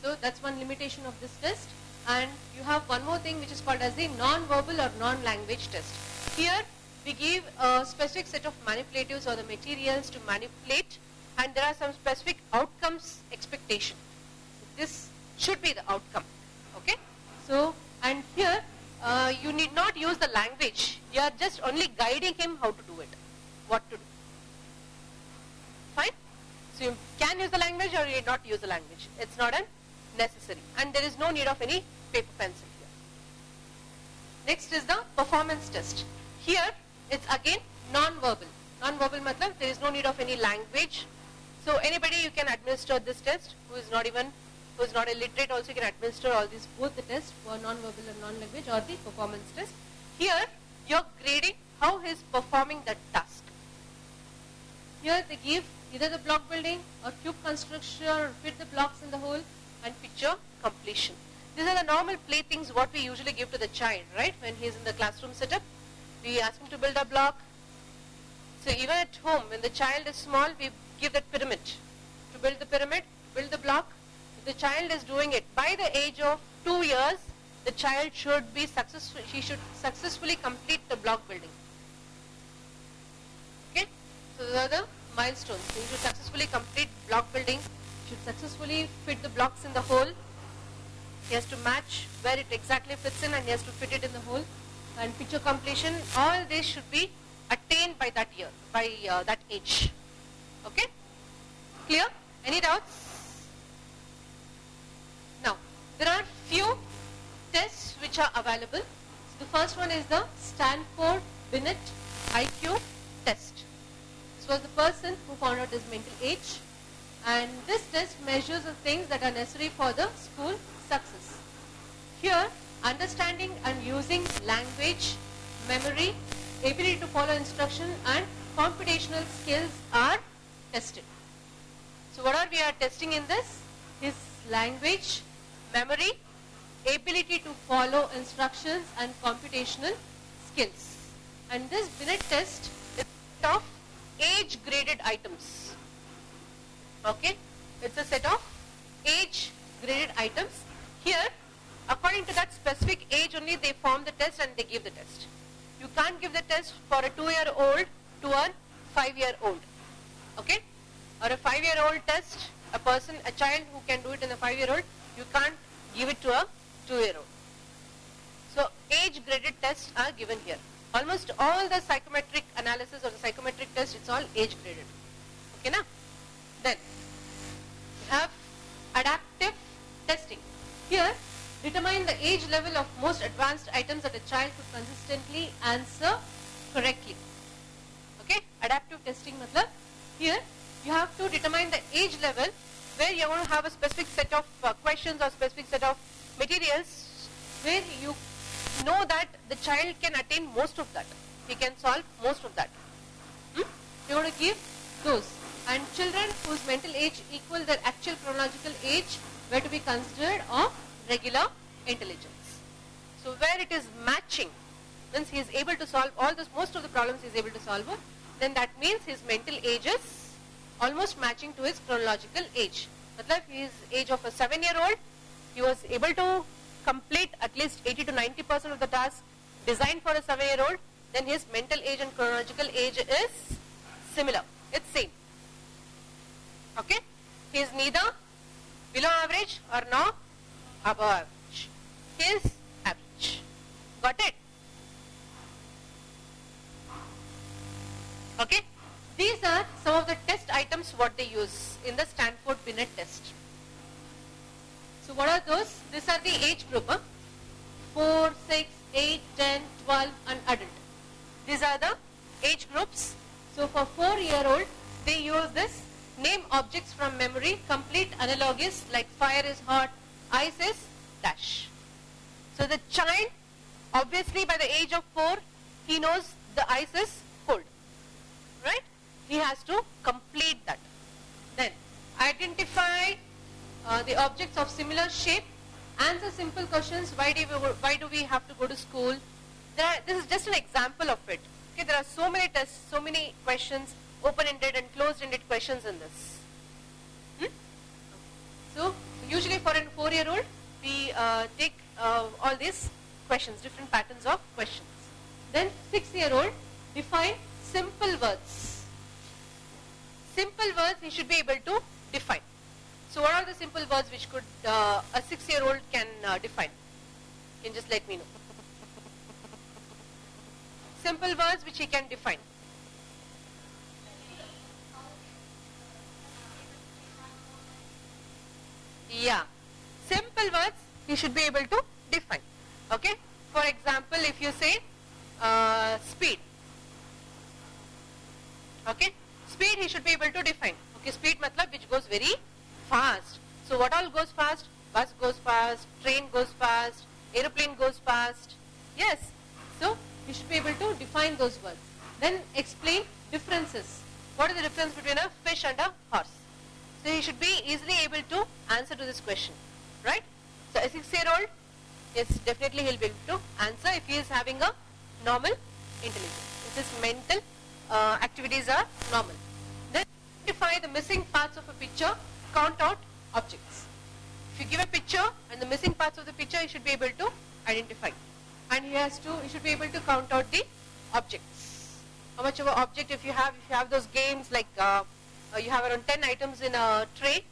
So that's one limitation of this test. And you have one more thing which is called as the non-verbal or non-language test. Here, we give a specific set of manipulatives or the materials to manipulate, and there are some specific outcomes expectation. This should be the outcome. Okay? So, and here you need not use the language. You are just only guiding him how to do it, what to do. Fine? So you can use the language or you need not use the language. It's not necessary. And there is no need of any paper pencil here. Next is the performance test. Here it's again non-verbal. Non-verbal matlab there is no need of any language. So anybody you can administer this test who is not even who is not illiterate also can administer all these, both the tests for non-verbal and non-language, or the performance test. Here you're grading how he is performing that task. Here they give either the block building or cube construction or fit the blocks in the hole and picture completion. These are the normal playthings what we usually give to the child, right? When he is in the classroom setup, we ask him to build a block. So even at home, when the child is small, we give that pyramid. To build the pyramid, build the block. If the child is doing it by the age of 2 years, the child should be successful. He should successfully complete the block building. Okay? So those are the milestones. He should successfully complete block building. He should successfully fit the blocks in the hole. He has to match where it exactly fits in, and he has to fit it in the hole. And picture completion, all this should be attained by that year, by that age. Okay? Clear? Any doubts? Now, there are few tests which are available. So the first one is the Stanford Binet IQ test. This was the person who found out his mental age, and this test measures the things that are necessary for the school success. Here, understanding and using language, memory, ability to follow instruction, and computational skills are tested. So what are we are testing in this? His language, memory, ability to follow instructions, and computational skills. And this Binet test is of age graded items. Okay? It's a set of age graded items. Here, according to that specific age only, they form the test and they give the test. You can't give the test for a 2-year-old to a 5-year-old. Okay? Or a 5-year-old test, a child who can do it in a 5-year-old, you can't give it to a 2-year-old. So age graded tests are given here. Almost all the psychometric analysis or the psychometric test, it's all age graded. Okay, now? Then we have adaptive testing. Here, determine the age level of most advanced items that a child could consistently answer correctly. Okay, adaptive testing matlab, here you have to determine the age level where you are going to have a specific set of questions or specific set of materials where you know that the child can attain most of that. He can solve most of that. You are going to give those. And children whose mental age equal their actual chronological age were to be considered of regular intelligence. So where it is matching, means he is able to solve all this, most of the problems he is able to solve, then that means his mental age is almost matching to his chronological age. Matlab, his age of a 7-year-old, he was able to complete at least 80 to 90% of the task designed for a 7-year-old, then his mental age and chronological age is similar. It's same. Okay? He is neither below average or nor above average. He is average. Got it? Okay? These are some of the test items what they use in the Stanford Binet test. So what are those? These are the age group. 4, 6, 8, 10, 12 and adult. These are the age groups. So for 4-year-old, they use this name objects from memory, complete analogies like fire is hot, ice is dash. So the child, obviously by the age of 4, he knows the ice is cold. Right? He has to complete that. Then identify the objects of similar shape, answer simple questions, why do we have to go to school. This is just an example of it. Okay, there are so many tests, so many questions, open-ended and closed-ended questions in this. So usually for a 4-year-old, we take all these questions, different patterns of questions. Then 6-year-old, define simple words. Simple words he should be able to define. So what are the simple words which could a 6-year-old can define? You can just let me know. Simple words which he can define. Yeah. Simple words he should be able to define. Okay. For example, if you say speed. Okay. Speed he should be able to define. Okay. Speed matlab which goes very fast. So what all goes fast? Bus goes fast, train goes fast, aeroplane goes fast. Yes. So you should be able to define those words. Then explain differences. What is the difference between a fish and a horse? So he should be easily able to answer to this question, right? So a 6-year-old, yes, definitely he'll be able to answer if he is having a normal intelligence. If his mental activities are normal. Then identify the missing parts of a picture, count out objects. If you give a picture and the missing parts of the picture, he should be able to identify. And he should be able to count out the objects. How much of an object if you have those games like you have around 10 items in a tray,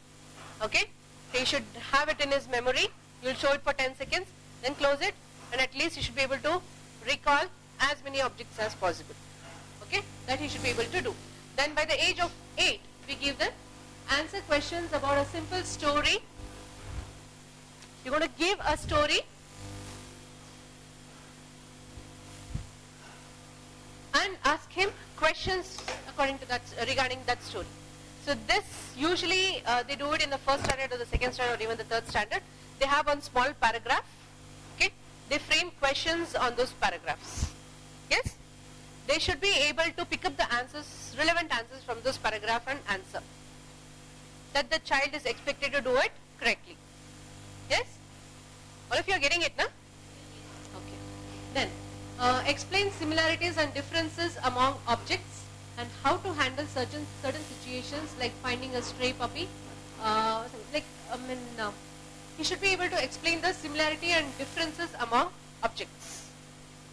okay? He should have it in his memory. You'll show it for 10 seconds, then close it, and at least he should be able to recall as many objects as possible. Okay? That he should be able to do. Then by the age of 8, we give them answer questions about a simple story. You're going to give a story and ask him questions according to that, regarding that story. So this usually they do it in the first standard or the second standard or even the third standard. They have one small paragraph. Okay, they frame questions on those paragraphs. Yes, they should be able to pick up the answers, relevant answers from those paragraph and answer. That the child is expected to do it correctly. Yes, all of you are getting it, na? Okay. Then explain similarities and differences among objects and how to handle certain situations like finding a stray puppy. He should be able to explain the similarity and differences among objects.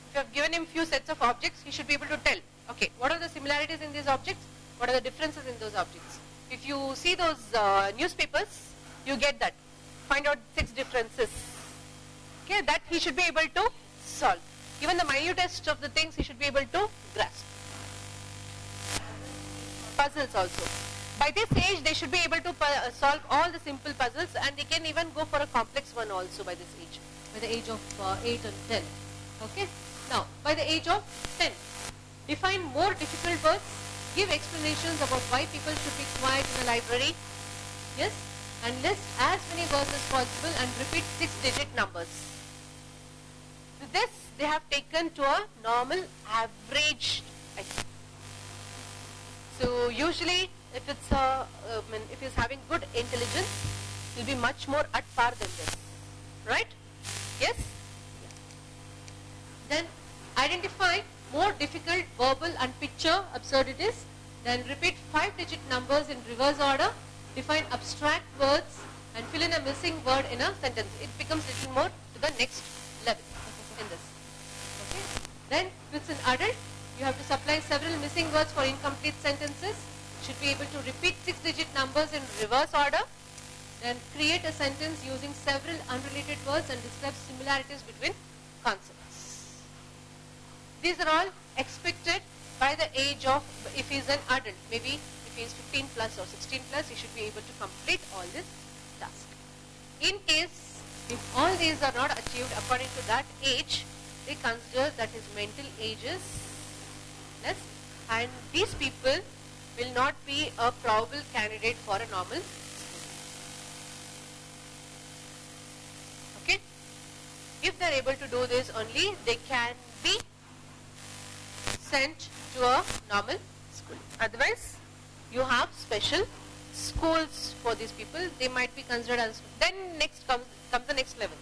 If you have given him few sets of objects, he should be able to tell, okay, what are the similarities in these objects, what are the differences in those objects. If you see those newspapers, you get that. Find out 6 differences. Okay, that he should be able to solve. Even the minutest of the things he should be able to grasp. Puzzles also. By this age, they should be able to solve all the simple puzzles, and they can even go for a complex one also by this age, by the age of 8 and 10. Okay. Now, by the age of 10, define more difficult words, give explanations about why people should be quiet in a library, yes, and list as many words as possible and repeat 6-digit numbers. With this, they have taken to a normal average IQ. So usually, if he's having good intelligence, he'll be much more at par than this, right? Yes? Yeah. Then identify more difficult verbal and picture absurdities. Then repeat 5-digit numbers in reverse order. Define abstract words and fill in a missing word in a sentence. It becomes a little more to the next level in this. Okay? Then with an adult, you have to supply several missing words for incomplete sentences. Should be able to repeat 6-digit numbers in reverse order. Then create a sentence using several unrelated words and describe similarities between concepts. These are all expected by the age of, if he is an adult, maybe if he is 15 plus or 16 plus, he should be able to complete all this task. In case, if all these are not achieved according to that age, they consider that his mental age is less, and these people will not be a probable candidate for a normal school. Okay? If they are able to do this only, they can be sent to a normal school. Otherwise, you have special schools for these people. They might be considered as, then next comes the next level.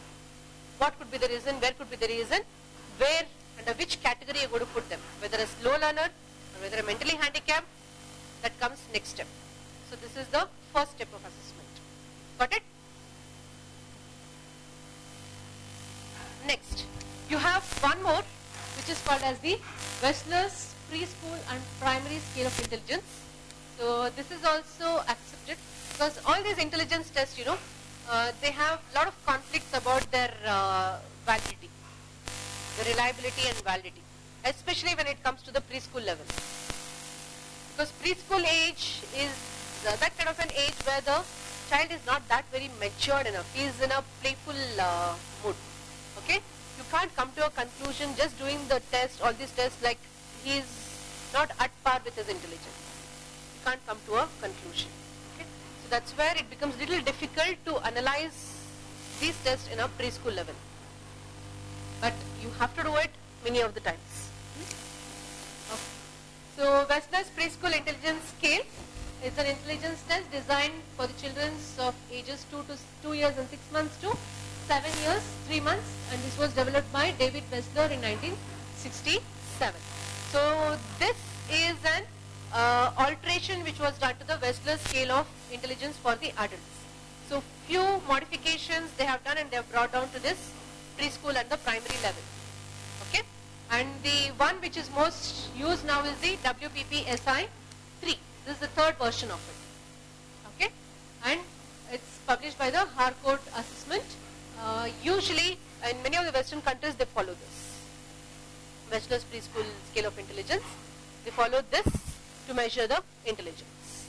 What could be the reason, where could be the reason, where, under which category you are going to put them, whether a slow learner or whether a mentally handicapped. That comes next step. So this is the first step of assessment. Got it? Next, you have one more, which is called as the Wessler's preschool and primary scale of intelligence. So this is also accepted because all these intelligence tests, they have a lot of conflicts about their validity, the reliability and validity, especially when it comes to the preschool level. Because preschool age is that kind of an age where the child is not that very matured enough. He is in a playful mood. Okay? You can't come to a conclusion just doing the test, all these tests, like he is not at par with his intelligence. You can't come to a conclusion. Okay? So that's where it becomes little difficult to analyze these tests in a preschool level. But you have to do it many of the times. Okay. So Wessler's Preschool Intelligence Scale is an intelligence test designed for the children of ages 2 years and 6 months to 7 years, 3 months, and this was developed by David Wessler in 1967. So this is an alteration which was done to the Wessler scale of intelligence for the adults. So few modifications they have done and they have brought down to this preschool and the primary level. Okay, and the one which is most used now is the WPP-SI 3. This is the third version of it. Okay, and it's published by the Harcourt Assessment. Usually in many of the Western countries they follow this Wessler's preschool scale of intelligence. They follow this to measure the intelligence.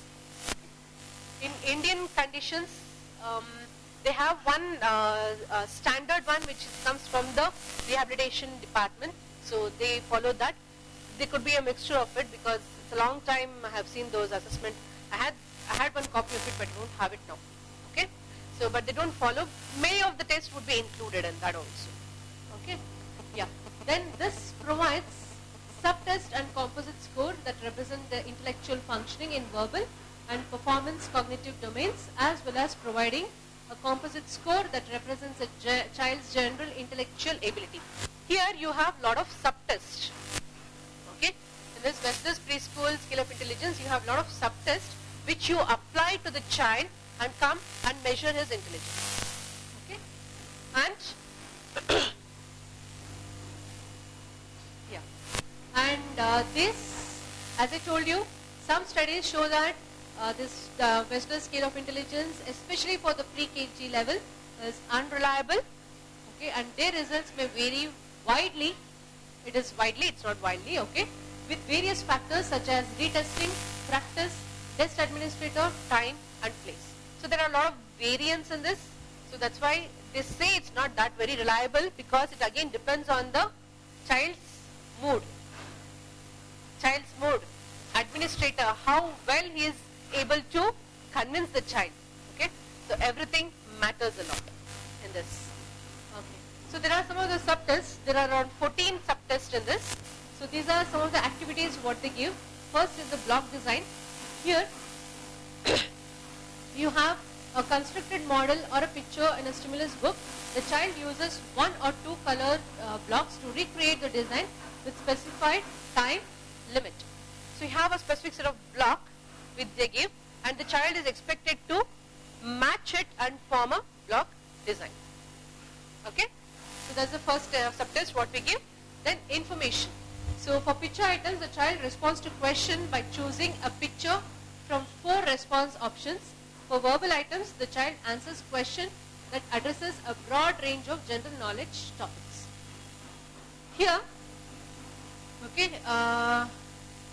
In Indian conditions, they have one standard one which comes from the rehabilitation department. So they follow that. There could be a mixture of it because it's a long time I have seen those assessments. I had one copy of it, but I don't have it now. Okay. So, but they don't follow. Many of the tests would be included in that also. Okay. Yeah. Then this provides subtest and composite score that represent the intellectual functioning in verbal and performance cognitive domains, as well as providing a composite score that represents a child's general intellectual ability. Here you have lot of subtests. Okay, in this Wessler's preschool scale of intelligence, you have lot of subtests which you apply to the child and come and measure his intelligence. Okay, and yeah, and this, as I told you, some studies show that this Wessler scale of intelligence, especially for the pre-KG level, is unreliable. Okay, and their results may vary widely. It is widely, it's not widely. Okay, with various factors such as retesting, practice, test administrator, time, and place. So there are a lot of variance in this. So that's why they say it's not that very reliable, because it again depends on the child's mood. Child's mood, administrator, how well he is able to convince the child. Okay, so everything matters a lot in this. Okay, so there are some of the subtests. There are around 14 subtests in this. So these are some of the activities what they give. First is the block design. Here you have a constructed model or a picture in a stimulus book. The child uses 1 or 2 colored blocks to recreate the design with specified time limit. So you have a specific set of block which they give, and the child is expected to match it and form a block design. Okay, so that's the first subtest what we give. Then information. So for picture items, the child responds to question by choosing a picture from 4 response options. For verbal items, the child answers question that addresses a broad range of general knowledge topics. Here, okay,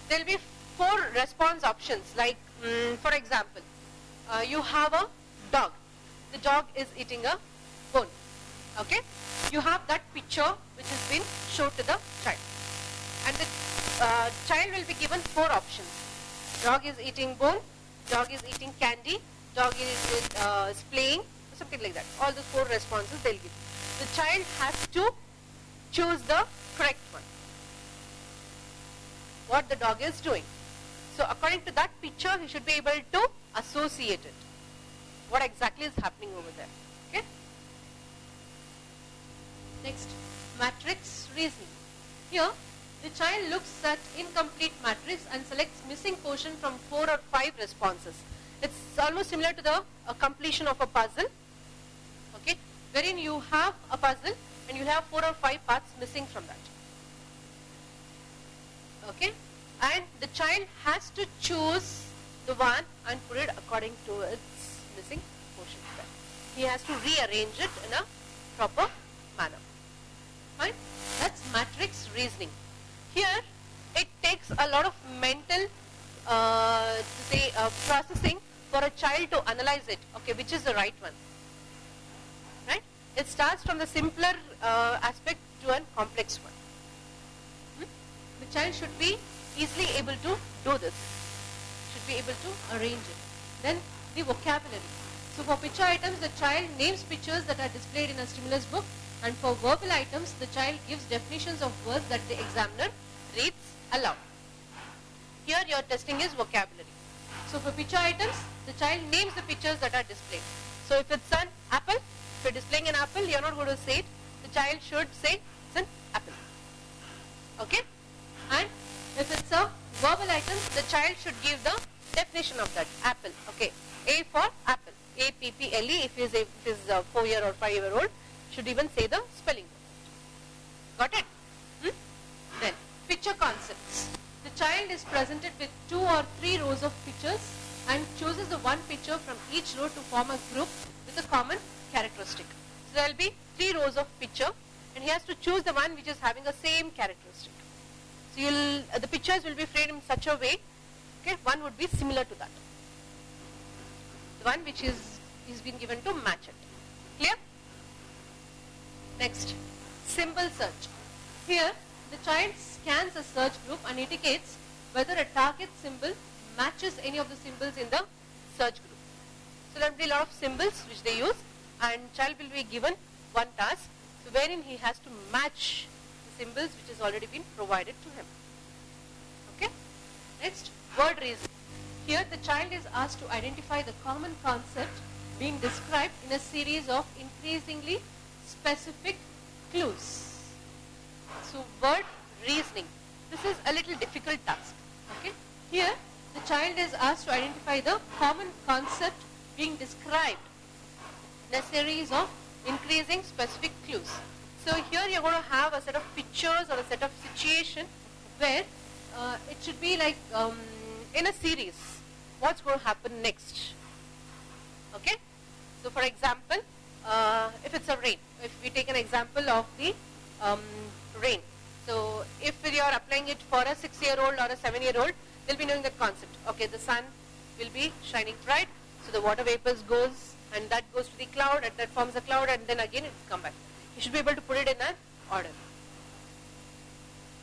there will be 4 response options. Like, for example, you have a dog. The dog is eating a bone. Okay, you have that picture which has been shown to the child, and the child will be given 4 options. Dog is eating bone, dog is eating candy, dog is playing, something like that. All those 4 responses they'll give. The child has to choose the correct one, what the dog is doing. So according to that picture, he should be able to associate it, what exactly is happening over there. Okay. Next, matrix reasoning. Here, the child looks at incomplete matrix and selects missing portion from 4 or 5 responses. It's almost similar to the completion of a puzzle. Okay, wherein you have a puzzle and you have 4 or 5 parts missing from that. Okay, and the child has to choose the one and put it according to its missing portion. He has to rearrange it in a proper manner. Fine, that's matrix reasoning. Here, it takes a lot of mental processing for a child to analyze it. Okay, which is the right one? Right? It starts from the simpler aspect to a complex one. The child should be easily able to do this. Should be able to arrange it. Then the vocabulary. So for picture items, the child names pictures that are displayed in a stimulus book, and for verbal items, the child gives definitions of words that the examiner reads aloud. Here your testing is vocabulary. So for picture items, the child names the pictures that are displayed. So if it's an apple, if you're displaying an apple, you're not going to say it. The child should say it's an apple. Okay? And if it's a verbal item, the child should give the definition of that apple. Okay? A for apple. A-P-P-L-E. If he is 4-year or 5-year-old, should even say the spelling. Got it? Then, picture concepts. The child is presented with 2 or 3 rows of pictures and chooses the one picture from each row to form a group with a common characteristic. So there will be 3 rows of picture, and he has to choose the one which is having the same characteristic. So the pictures will be framed in such a way, okay, one would be similar to that. The one which is been given to match it. Clear? Next, symbol search. Here, the child scans a search group and indicates whether a target symbol matches any of the symbols in the search group. So there will be a lot of symbols which they use, and child will be given one task, so wherein he has to match the symbols which has already been provided to him. Okay? Next, word reasoning. Here the child is asked to identify the common concept being described in a series of increasingly specific clues. So word reasoning. This is a little difficult task. Okay? Here the child is asked to identify the common concept being described in a series of increasing specific clues. So here you are going to have a set of pictures or a set of situation where it should be like in a series. What's going to happen next? Okay? So for example, if it's a rain, if we take an example of the rain. So if you are applying it for a 6-year-old or a 7-year-old, they'll be knowing that concept. Okay, the sun will be shining bright, so the water vapors goes, and that goes to the cloud, and that forms a cloud, and then again it's come back. You should be able to put it in an order,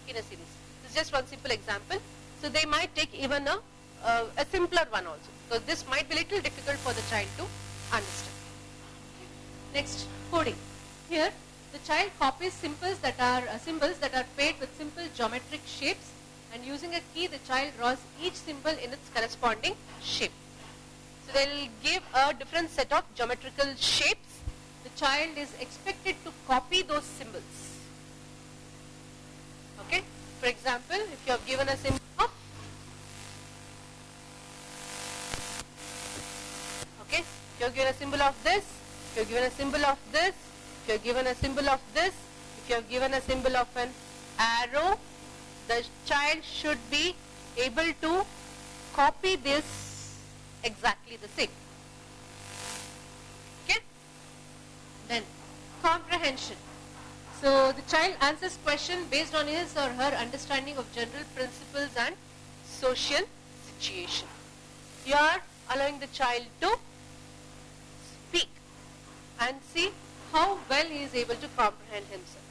in a series. This is just one simple example. So they might take even a simpler one also, because this might be a little difficult for the child to understand. Next, coding. Here, the child copies symbols that are paired with simple geometric shapes, and using a key, the child draws each symbol in its corresponding shape. So they will give a different set of geometrical shapes. The child is expected to copy those symbols. Okay? For example, if you have given a symbol of, okay, if you have given a symbol of this, if you have given a symbol of this, if you have given a symbol of this, if you have given a symbol of an arrow, the child should be able to copy this exactly the same. Okay? Then, comprehension. So the child answers question based on his or her understanding of general principles and social situation. You are allowing the child to speak and see how well he is able to comprehend himself.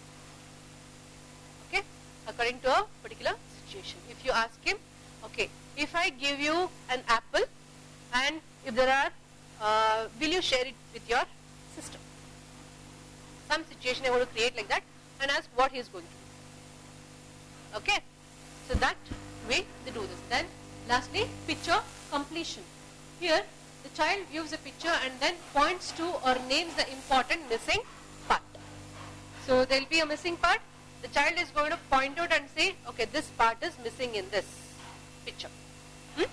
Okay? According to a particular situation. If you ask him, okay, if I give you an apple and if there are, will you share it with your sister? Some situation I want to create like that and ask what he is going to do. Okay? So that way they do this. Then lastly, picture completion. Here the child views a picture and then points to or names the important missing part. So there will be a missing part. The child is going to point out and say, okay, this part is missing in this picture. You're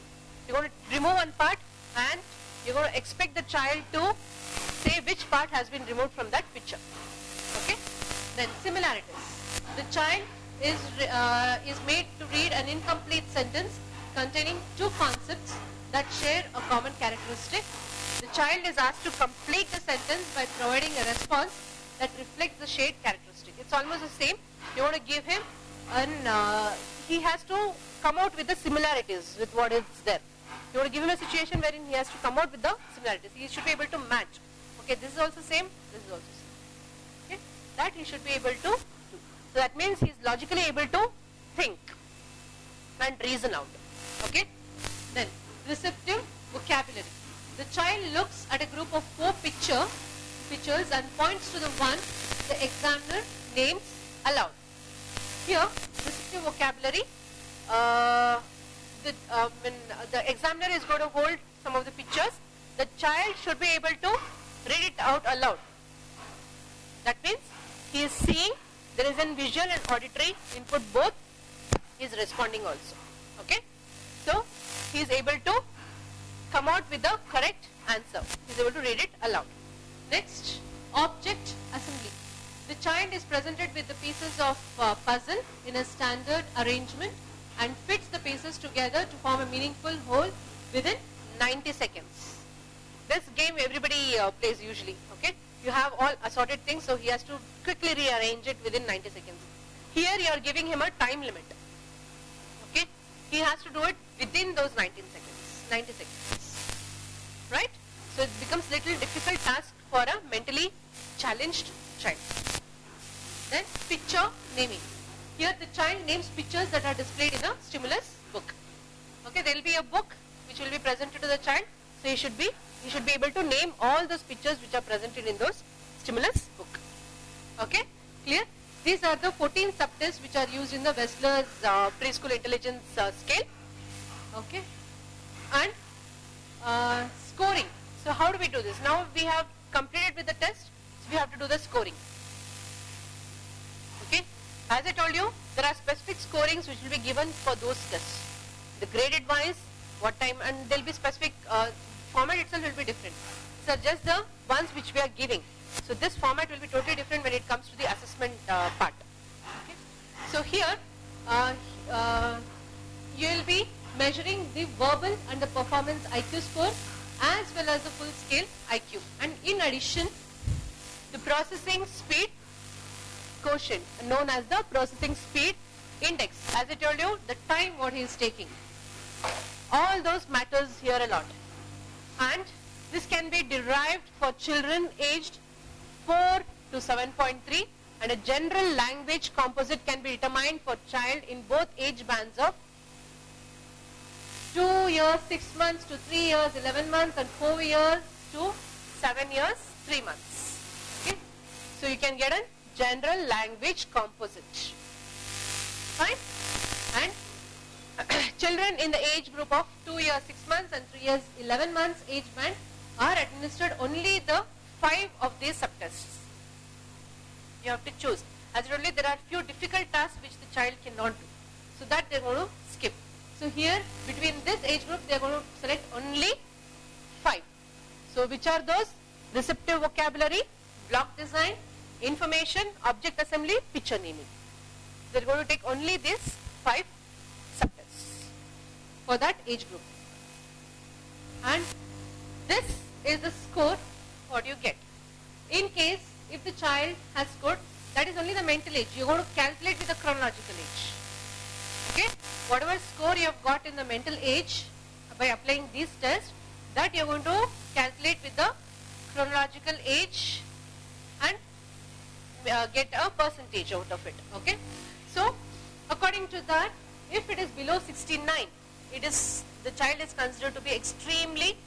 going to remove one part and you're going to expect the child to say which part has been removed from that picture. Okay? Then similarities. The child is made to read an incomplete sentence containing 2 concepts that share a common characteristic. The child is asked to complete the sentence by providing a response that reflects the shared characteristic. It's almost the same. You want to give him he has to come out with the similarities with what is there. You want to give him a situation wherein he has to come out with the similarities. He should be able to match. Okay, this is also same, this is also same. Okay, that he should be able to do. So that means he is logically able to think and reason out. Okay, then receptive vocabulary. The child looks at a group of 4 pictures and points to the one the examiner names aloud. Here, descriptive vocabulary, when the examiner is going to hold some of the pictures, the child should be able to read it out aloud. That means he is seeing, there is a visual and auditory input both, he is responding also. Okay? So, he is able to come out with the correct answer. He is able to read it aloud. Next, object assembly. The child is presented with the pieces of puzzle in a standard arrangement and fits the pieces together to form a meaningful whole within 90 seconds. This game everybody plays usually. Okay? You have all assorted things, so he has to quickly rearrange it within 90 seconds. Here you are giving him a time limit. Okay? He has to do it within those 90 seconds. Right? So it becomes little difficult task for a mentally challenged child. Then picture naming. Here the child names pictures that are displayed in a stimulus book. Okay, there will be a book which will be presented to the child. So he should be able to name all those pictures which are presented in those stimulus book. Okay, clear? These are the 14 subtests which are used in the Wessler's preschool intelligence scale. Okay, and scoring. So how do we do this? Now we have completed with the test, so we have to do the scoring. Okay, as I told you, there are specific scorings which will be given for those tests. The graded wise, what time, and there will be specific format itself will be different. These are just the ones which we are giving. So this format will be totally different when it comes to the assessment part. Okay. So here you will be measuring the verbal and the performance IQ score as well as the full scale IQ. And in addition, the processing speed quotient, known as the processing speed index. As I told you, the time what he is taking. All those matters here a lot. And this can be derived for children aged 4 to 7.3, and a general language composite can be determined for child in both age bands of 2 years, 6 months to 3 years, 11 months, and 4 years to 7 years, 3 months. Okay? So you can get a general language composite. Fine? And children in the age group of 2 years, 6 months and 3 years, 11 months age band are administered only the 5 of these subtests. You have to choose. As I told you, there are few difficult tasks which the child cannot do. So that they are going to skip. So here, between this age group, they are going to select only 5. So which are those? Receptive vocabulary, block design, information, object assembly, picture naming. They are going to take only these 5 subtests for that age group. And this is the score what you get. In case if the child has scored, that is only the mental age. You are going to calculate with the chronological age. Okay? Whatever score you have got in the mental age by applying these tests, that you are going to calculate with the chronological age and get a percentage out of it. Okay? So, according to that, if it is below 69, the child is considered to be extremely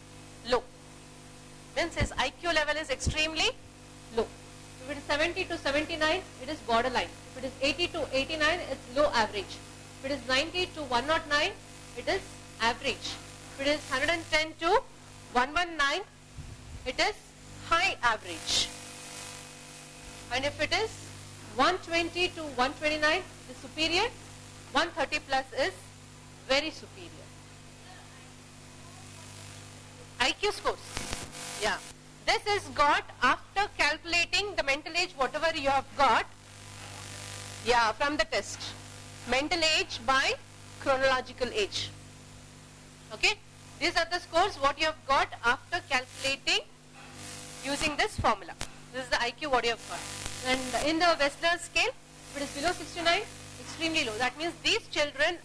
low. Means his IQ level is extremely low. If it is 70 to 79, it is borderline. If it is 80 to 89, it's low average. If it is 90 to 109, it is average. If it is 110 to 119, it is high average. And if it is 120 to 129, it is superior. 130 plus is very superior. IQ scores. Yeah. This is got after calculating the mental age, whatever you have got. Yeah, from the test. Mental age by chronological age. Okay. These are the scores what you have got after calculating using this formula. This is the IQ what you have got. And in the Wessler scale, if it is below 69, extremely low. That means these children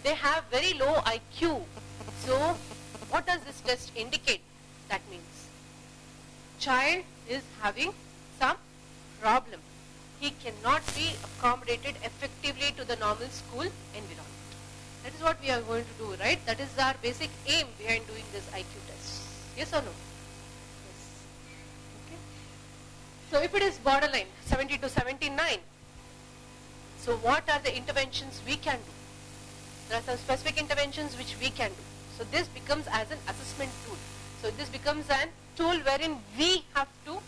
they have very low IQ. So, what does this test indicate? That means child is having some problem. He cannot be accommodated effectively to the normal school environment. That is what we are going to do, right? That is our basic aim behind doing this IQ test. Yes or no? Yes. Okay. So if it is borderline, 70 to 79, so what are the interventions we can do? There are some specific interventions which we can do. So this becomes as an assessment tool. So this becomes an tool wherein we have to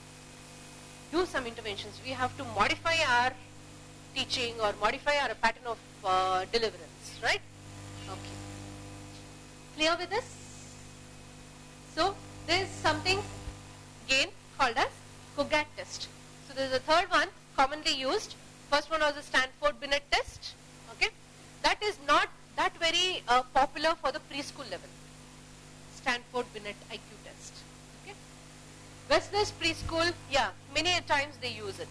do some interventions. We have to modify our teaching or modify our pattern of deliverance, right? Okay. Clear with this? So there is something again called as COGAT test. So there is a third one commonly used. First one was the Stanford Binet test. Okay, that is not that very popular for the preschool level. Stanford Binet IQ test. Okay, Wessler's preschool, yeah, many times they use it.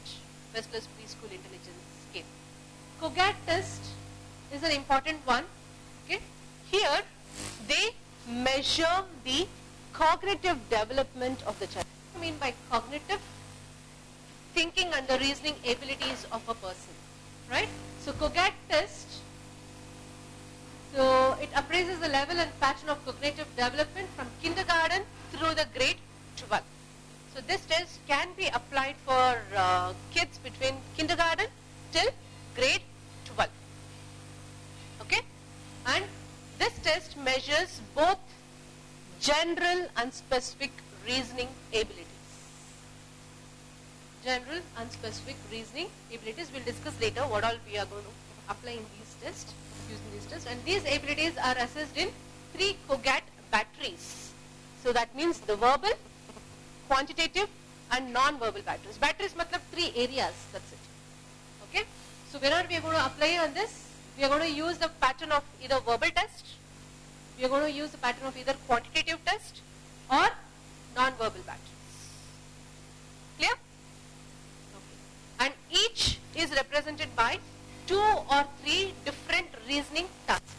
Wessler's preschool intelligence scale. COGAT test is an important one. Okay, here they measure the cognitive development of the child. What do I mean by cognitive? Thinking and the reasoning abilities of a person, right? So COGAT test, so it appraises the level and pattern of cognitive development from kindergarten through the grade 12. So this test can be applied for kids between kindergarten till grade 12. Okay, and this test measures both general and specific reasoning abilities. General and specific reasoning abilities. We'll discuss later what all we are going to apply in these tests, using these tests. And these abilities are assessed in 3 COGAT batteries. So that means the verbal, quantitative and non-verbal batteries. Batteries matlab 3 areas, that's it. Okay. So whenever we are going to apply on this, we are going to use the pattern of either verbal test, we are going to use the pattern of either quantitative test or non-verbal batteries. Clear? And each is represented by 2 or 3 different reasoning tasks.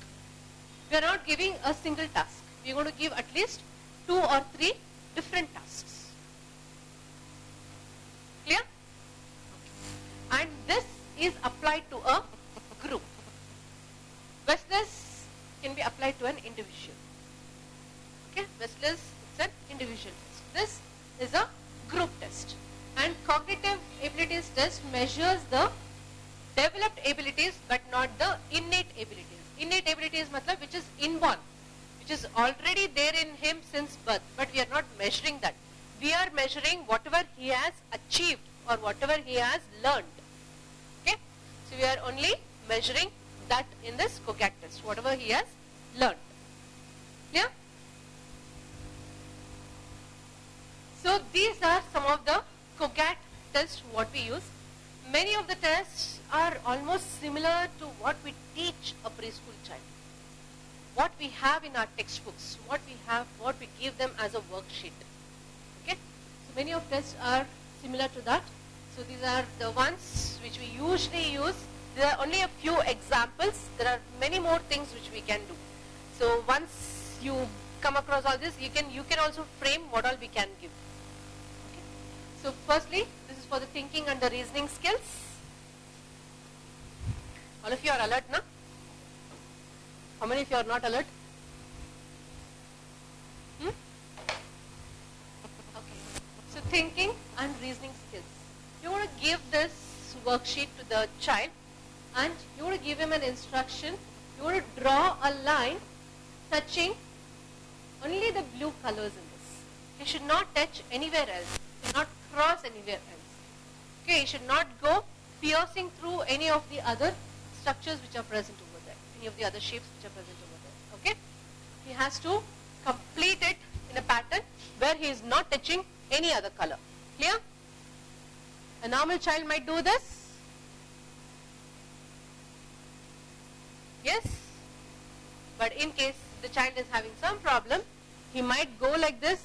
We are not giving a single task. We are going to give at least 2 or 3 different tasks. Clear? Okay. And this is applied to a group. Wessler's can be applied to an individual. Okay? Wessler's is an individual test. This is a group test. And cognitive abilities test measures the developed abilities but not the innate abilities. Innate abilities matlab which is inborn, which is already there in him since birth, but we are not measuring that. We are measuring whatever he has achieved or whatever he has learned. Okay? So we are only measuring that in this COGAT test, whatever he has learned. Clear? So these are some of the COGAT tests what we use. Many of the tests are almost similar to what we teach a preschool child. What we have in our textbooks, what we give them as a worksheet. Okay? So many of tests are similar to that. So these are the ones which we usually use. There are only a few examples. There are many more things which we can do. So once you come across all this, you can also frame what all we can give. So firstly, this is for the thinking and the reasoning skills. All of you are alert, na? How many of you are not alert? Okay. So thinking and reasoning skills. You want to give this worksheet to the child and you want to give him an instruction. You want to draw a line touching only the blue colors in this. He should not touch anywhere else. He should not cross anywhere else. Okay, he should not go piercing through any of the other structures which are present over there, any of the other shapes which are present over there. Okay, he has to complete it in a pattern where he is not touching any other color. Clear? A normal child might do this. Yes? But in case the child is having some problem, he might go like this.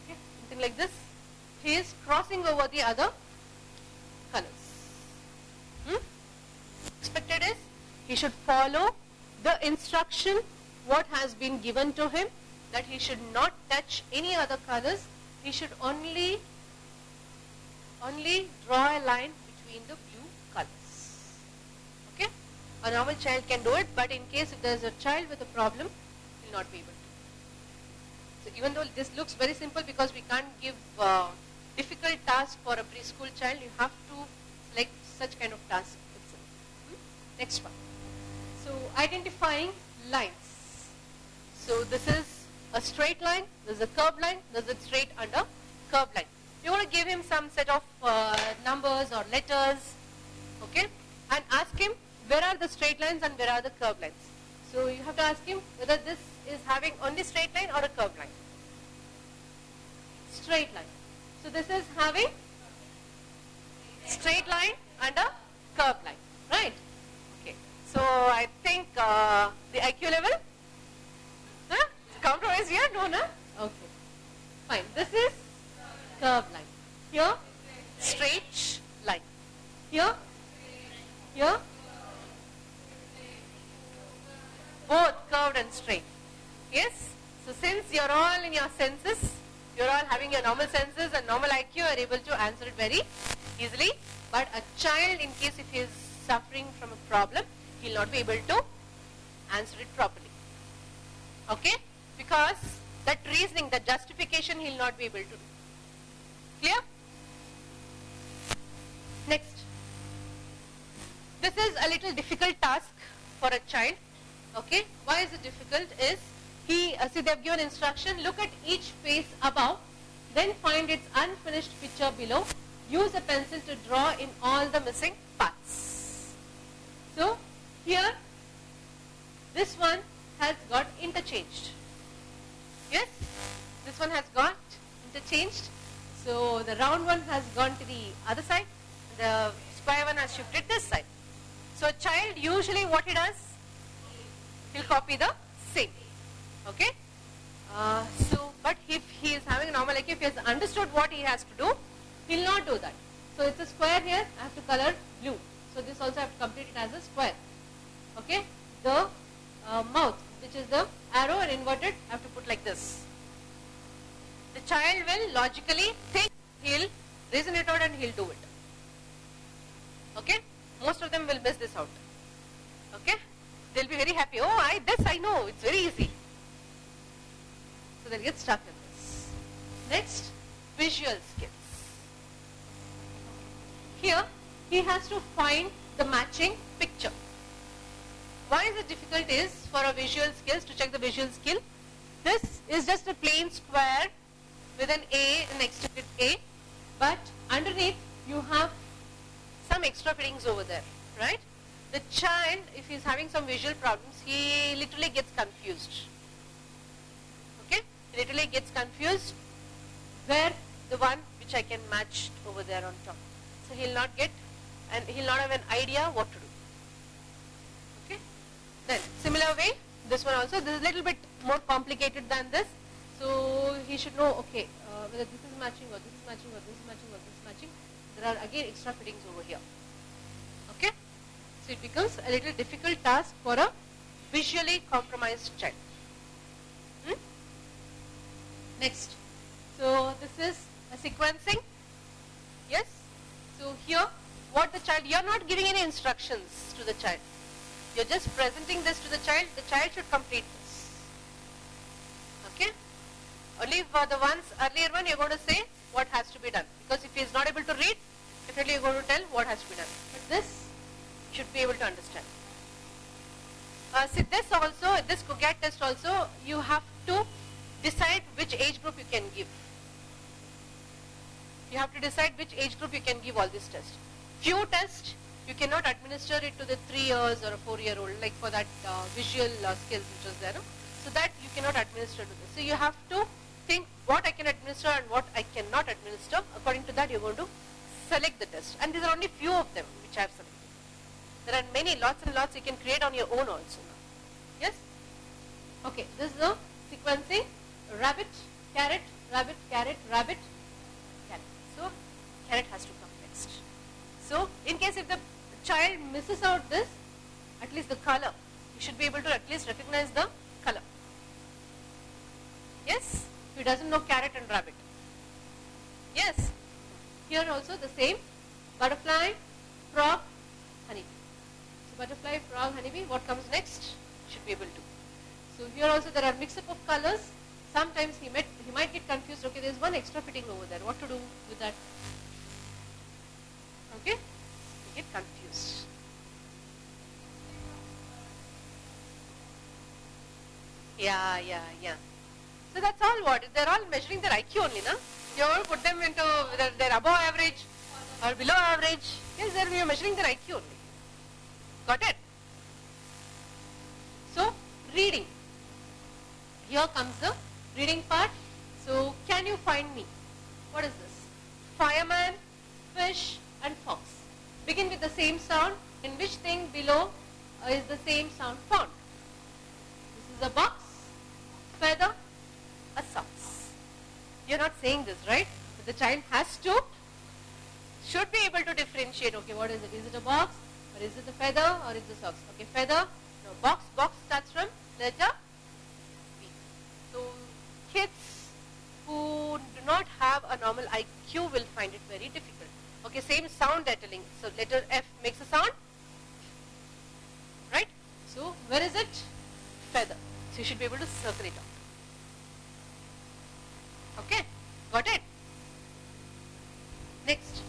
Okay, something like this. He is crossing over the other colors. Expected is he should follow the instruction what has been given to him, that he should not touch any other colors. He should only draw a line between the blue colors. A normal child can do it, but in case if there is a child with a problem, he will not be able to. So even though this looks very simple, because we can't give difficult task for a preschool child, you have to select such kind of task itself. Next one. So identifying lines. So this is a straight line, this is a curved line, this is straight under curved line. You want to give him some set of numbers or letters, okay, and ask him where are the straight lines and where are the curved lines. So you have to ask him whether this is having only straight line or a curved line. Straight line. So this is having straight line and a curved line, right? Okay. So I think the IQ level, huh? Compromise here? No, no? Okay. Fine. This is curved line. Here, straight line. Here, here, both curved and straight. Yes? So since you're all in your senses, you're all having your normal senses and normal IQ, you are able to answer it very easily. But a child, in case if he is suffering from a problem, he will not be able to answer it properly. Okay? Because that reasoning, that justification, he will not be able to do. Clear? Next. This is a little difficult task for a child. Okay? Why is it difficult? Is see they have given instruction, look at each face above, then find its unfinished picture below. Use a pencil to draw in all the missing parts. So here, this one has got interchanged. Yes? This one has got interchanged. So the round one has gone to the other side. The square one has shifted this side. So a child usually what he does? He'll copy the same. Okay? But if he is having a normal IQ, if he has understood what he has to do, he will not do that. So it's a square here, I have to color blue. So this also I have to complete it as a square. Okay? The mouth, which is the arrow and inverted, I have to put like this. The child will logically think, he'll reason it out and he'll do it. Okay? Most of them will miss this out. Okay? They'll be very happy. Oh, this I know, it's very easy. So they'll get stuck in this. Next, visual skills. Here, he has to find the matching picture. Why is it difficult is for a visual skills, to check the visual skill. This is just a plain square with an A, an extended A, but underneath you have some extra fittings over there, right? The child, if he is having some visual problems, he literally gets confused. Okay? He literally gets confused where the one which I can match over there on top. So he will not get, and he will not have an idea what to do. Okay? Then, similar way, this one also, this is a little bit more complicated than this. So he should know, okay, whether this is matching or this is matching or this is matching or this is matching. There are again extra fittings over here. Okay? So it becomes a little difficult task for a visually compromised child. Next. So this is a sequencing. Yes? So here, what the child, you are not giving any instructions to the child. You are just presenting this to the child should complete this. Okay? Only for the ones, earlier one, you are going to say what has to be done. Because if he is not able to read, definitely you are going to tell what has to be done. But this should be able to understand. See this also, this COGAT test also, you have to decide which age group you can give. You have to decide which age group you can give all these tests. Few tests, you cannot administer it to the 3 years or a 4-year-old, like for that visual skills which was there. No? So that you cannot administer to this. So you have to think what I can administer and what I cannot administer. According to that, you are going to select the test. And these are only few of them which I have selected. There are many, lots and lots you can create on your own also. Yes? Okay, this is the sequencing. Rabbit, carrot, rabbit, carrot, rabbit, carrot. So, carrot has to come next. So, in case if the child misses out this, at least the color, you should be able to at least recognize the color. Yes? If he doesn't know carrot and rabbit. Yes? Here also the same. Butterfly, frog, honey. So butterfly, frog, honeybee, what comes next? Should be able to. So here also there are mix-up of colors. Sometimes he might get confused. Okay, there is one extra fitting over there. What to do with that? Okay, you get confused. Yeah. So that's all what? They're all measuring their IQ only, na? You all put them into whether they're above average or below average. Yes, we are measuring their IQ only. Got it? So, reading. Here comes the reading part. So, can you find me? What is this? Fireman, fish and fox. Begin with the same sound. In which thing below is the same sound found? This is a box, feather, a socks. You're not saying this, right? But the child should be able to differentiate. Okay, what is it? Is it a box or is it a feather or is it a socks? Okay, feather, no, box starts from letter B. So kids who do not have a normal IQ will find it very difficult. Okay, same sound they're telling. So letter F makes a sound, right? So where is it? Feather. So you should be able to circle it out. Okay, got it? Next.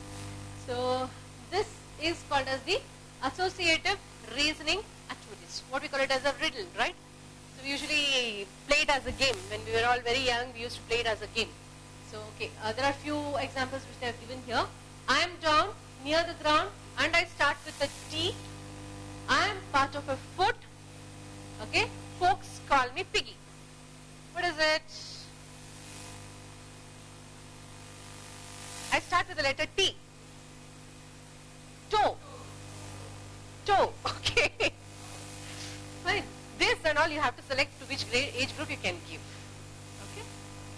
So this is called as the associative reasoning activities. What we call it as a riddle, right? So we usually play it as a game. When we were all very young, we used to play it as a game. So okay, there are few examples which they have given here. I am down near the ground and I start with a T. I am part of a foot. Okay, folks call me Piggy. What is it? I start with the letter T. Toe. Okay. Fine. This and all you have to select to which grade, age group you can give. Okay.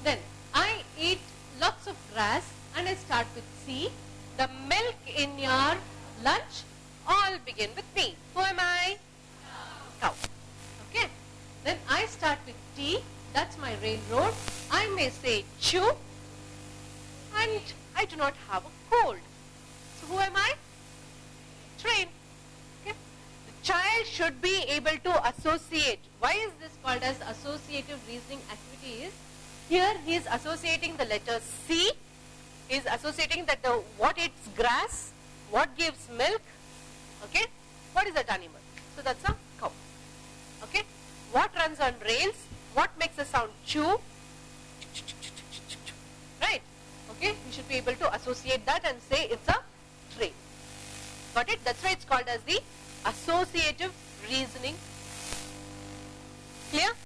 Then I eat lots of grass and I start with C. The milk in your lunch all begin with me. Who am I? Cow. Okay. Then I start with T. That's my railroad. I may say chew. And I do not have a cold. So who am I? Train. Okay. The child should be able to associate. Why is this called as associative reasoning activity? Here he is associating the letter C. He is associating that what eats grass, what gives milk. Okay. What is that animal? So that's a cow. Okay. What runs on rails? What makes a sound chew? Right. Okay, we should be able to associate that and say it's a train. Got it? That's why it's called as the associative reasoning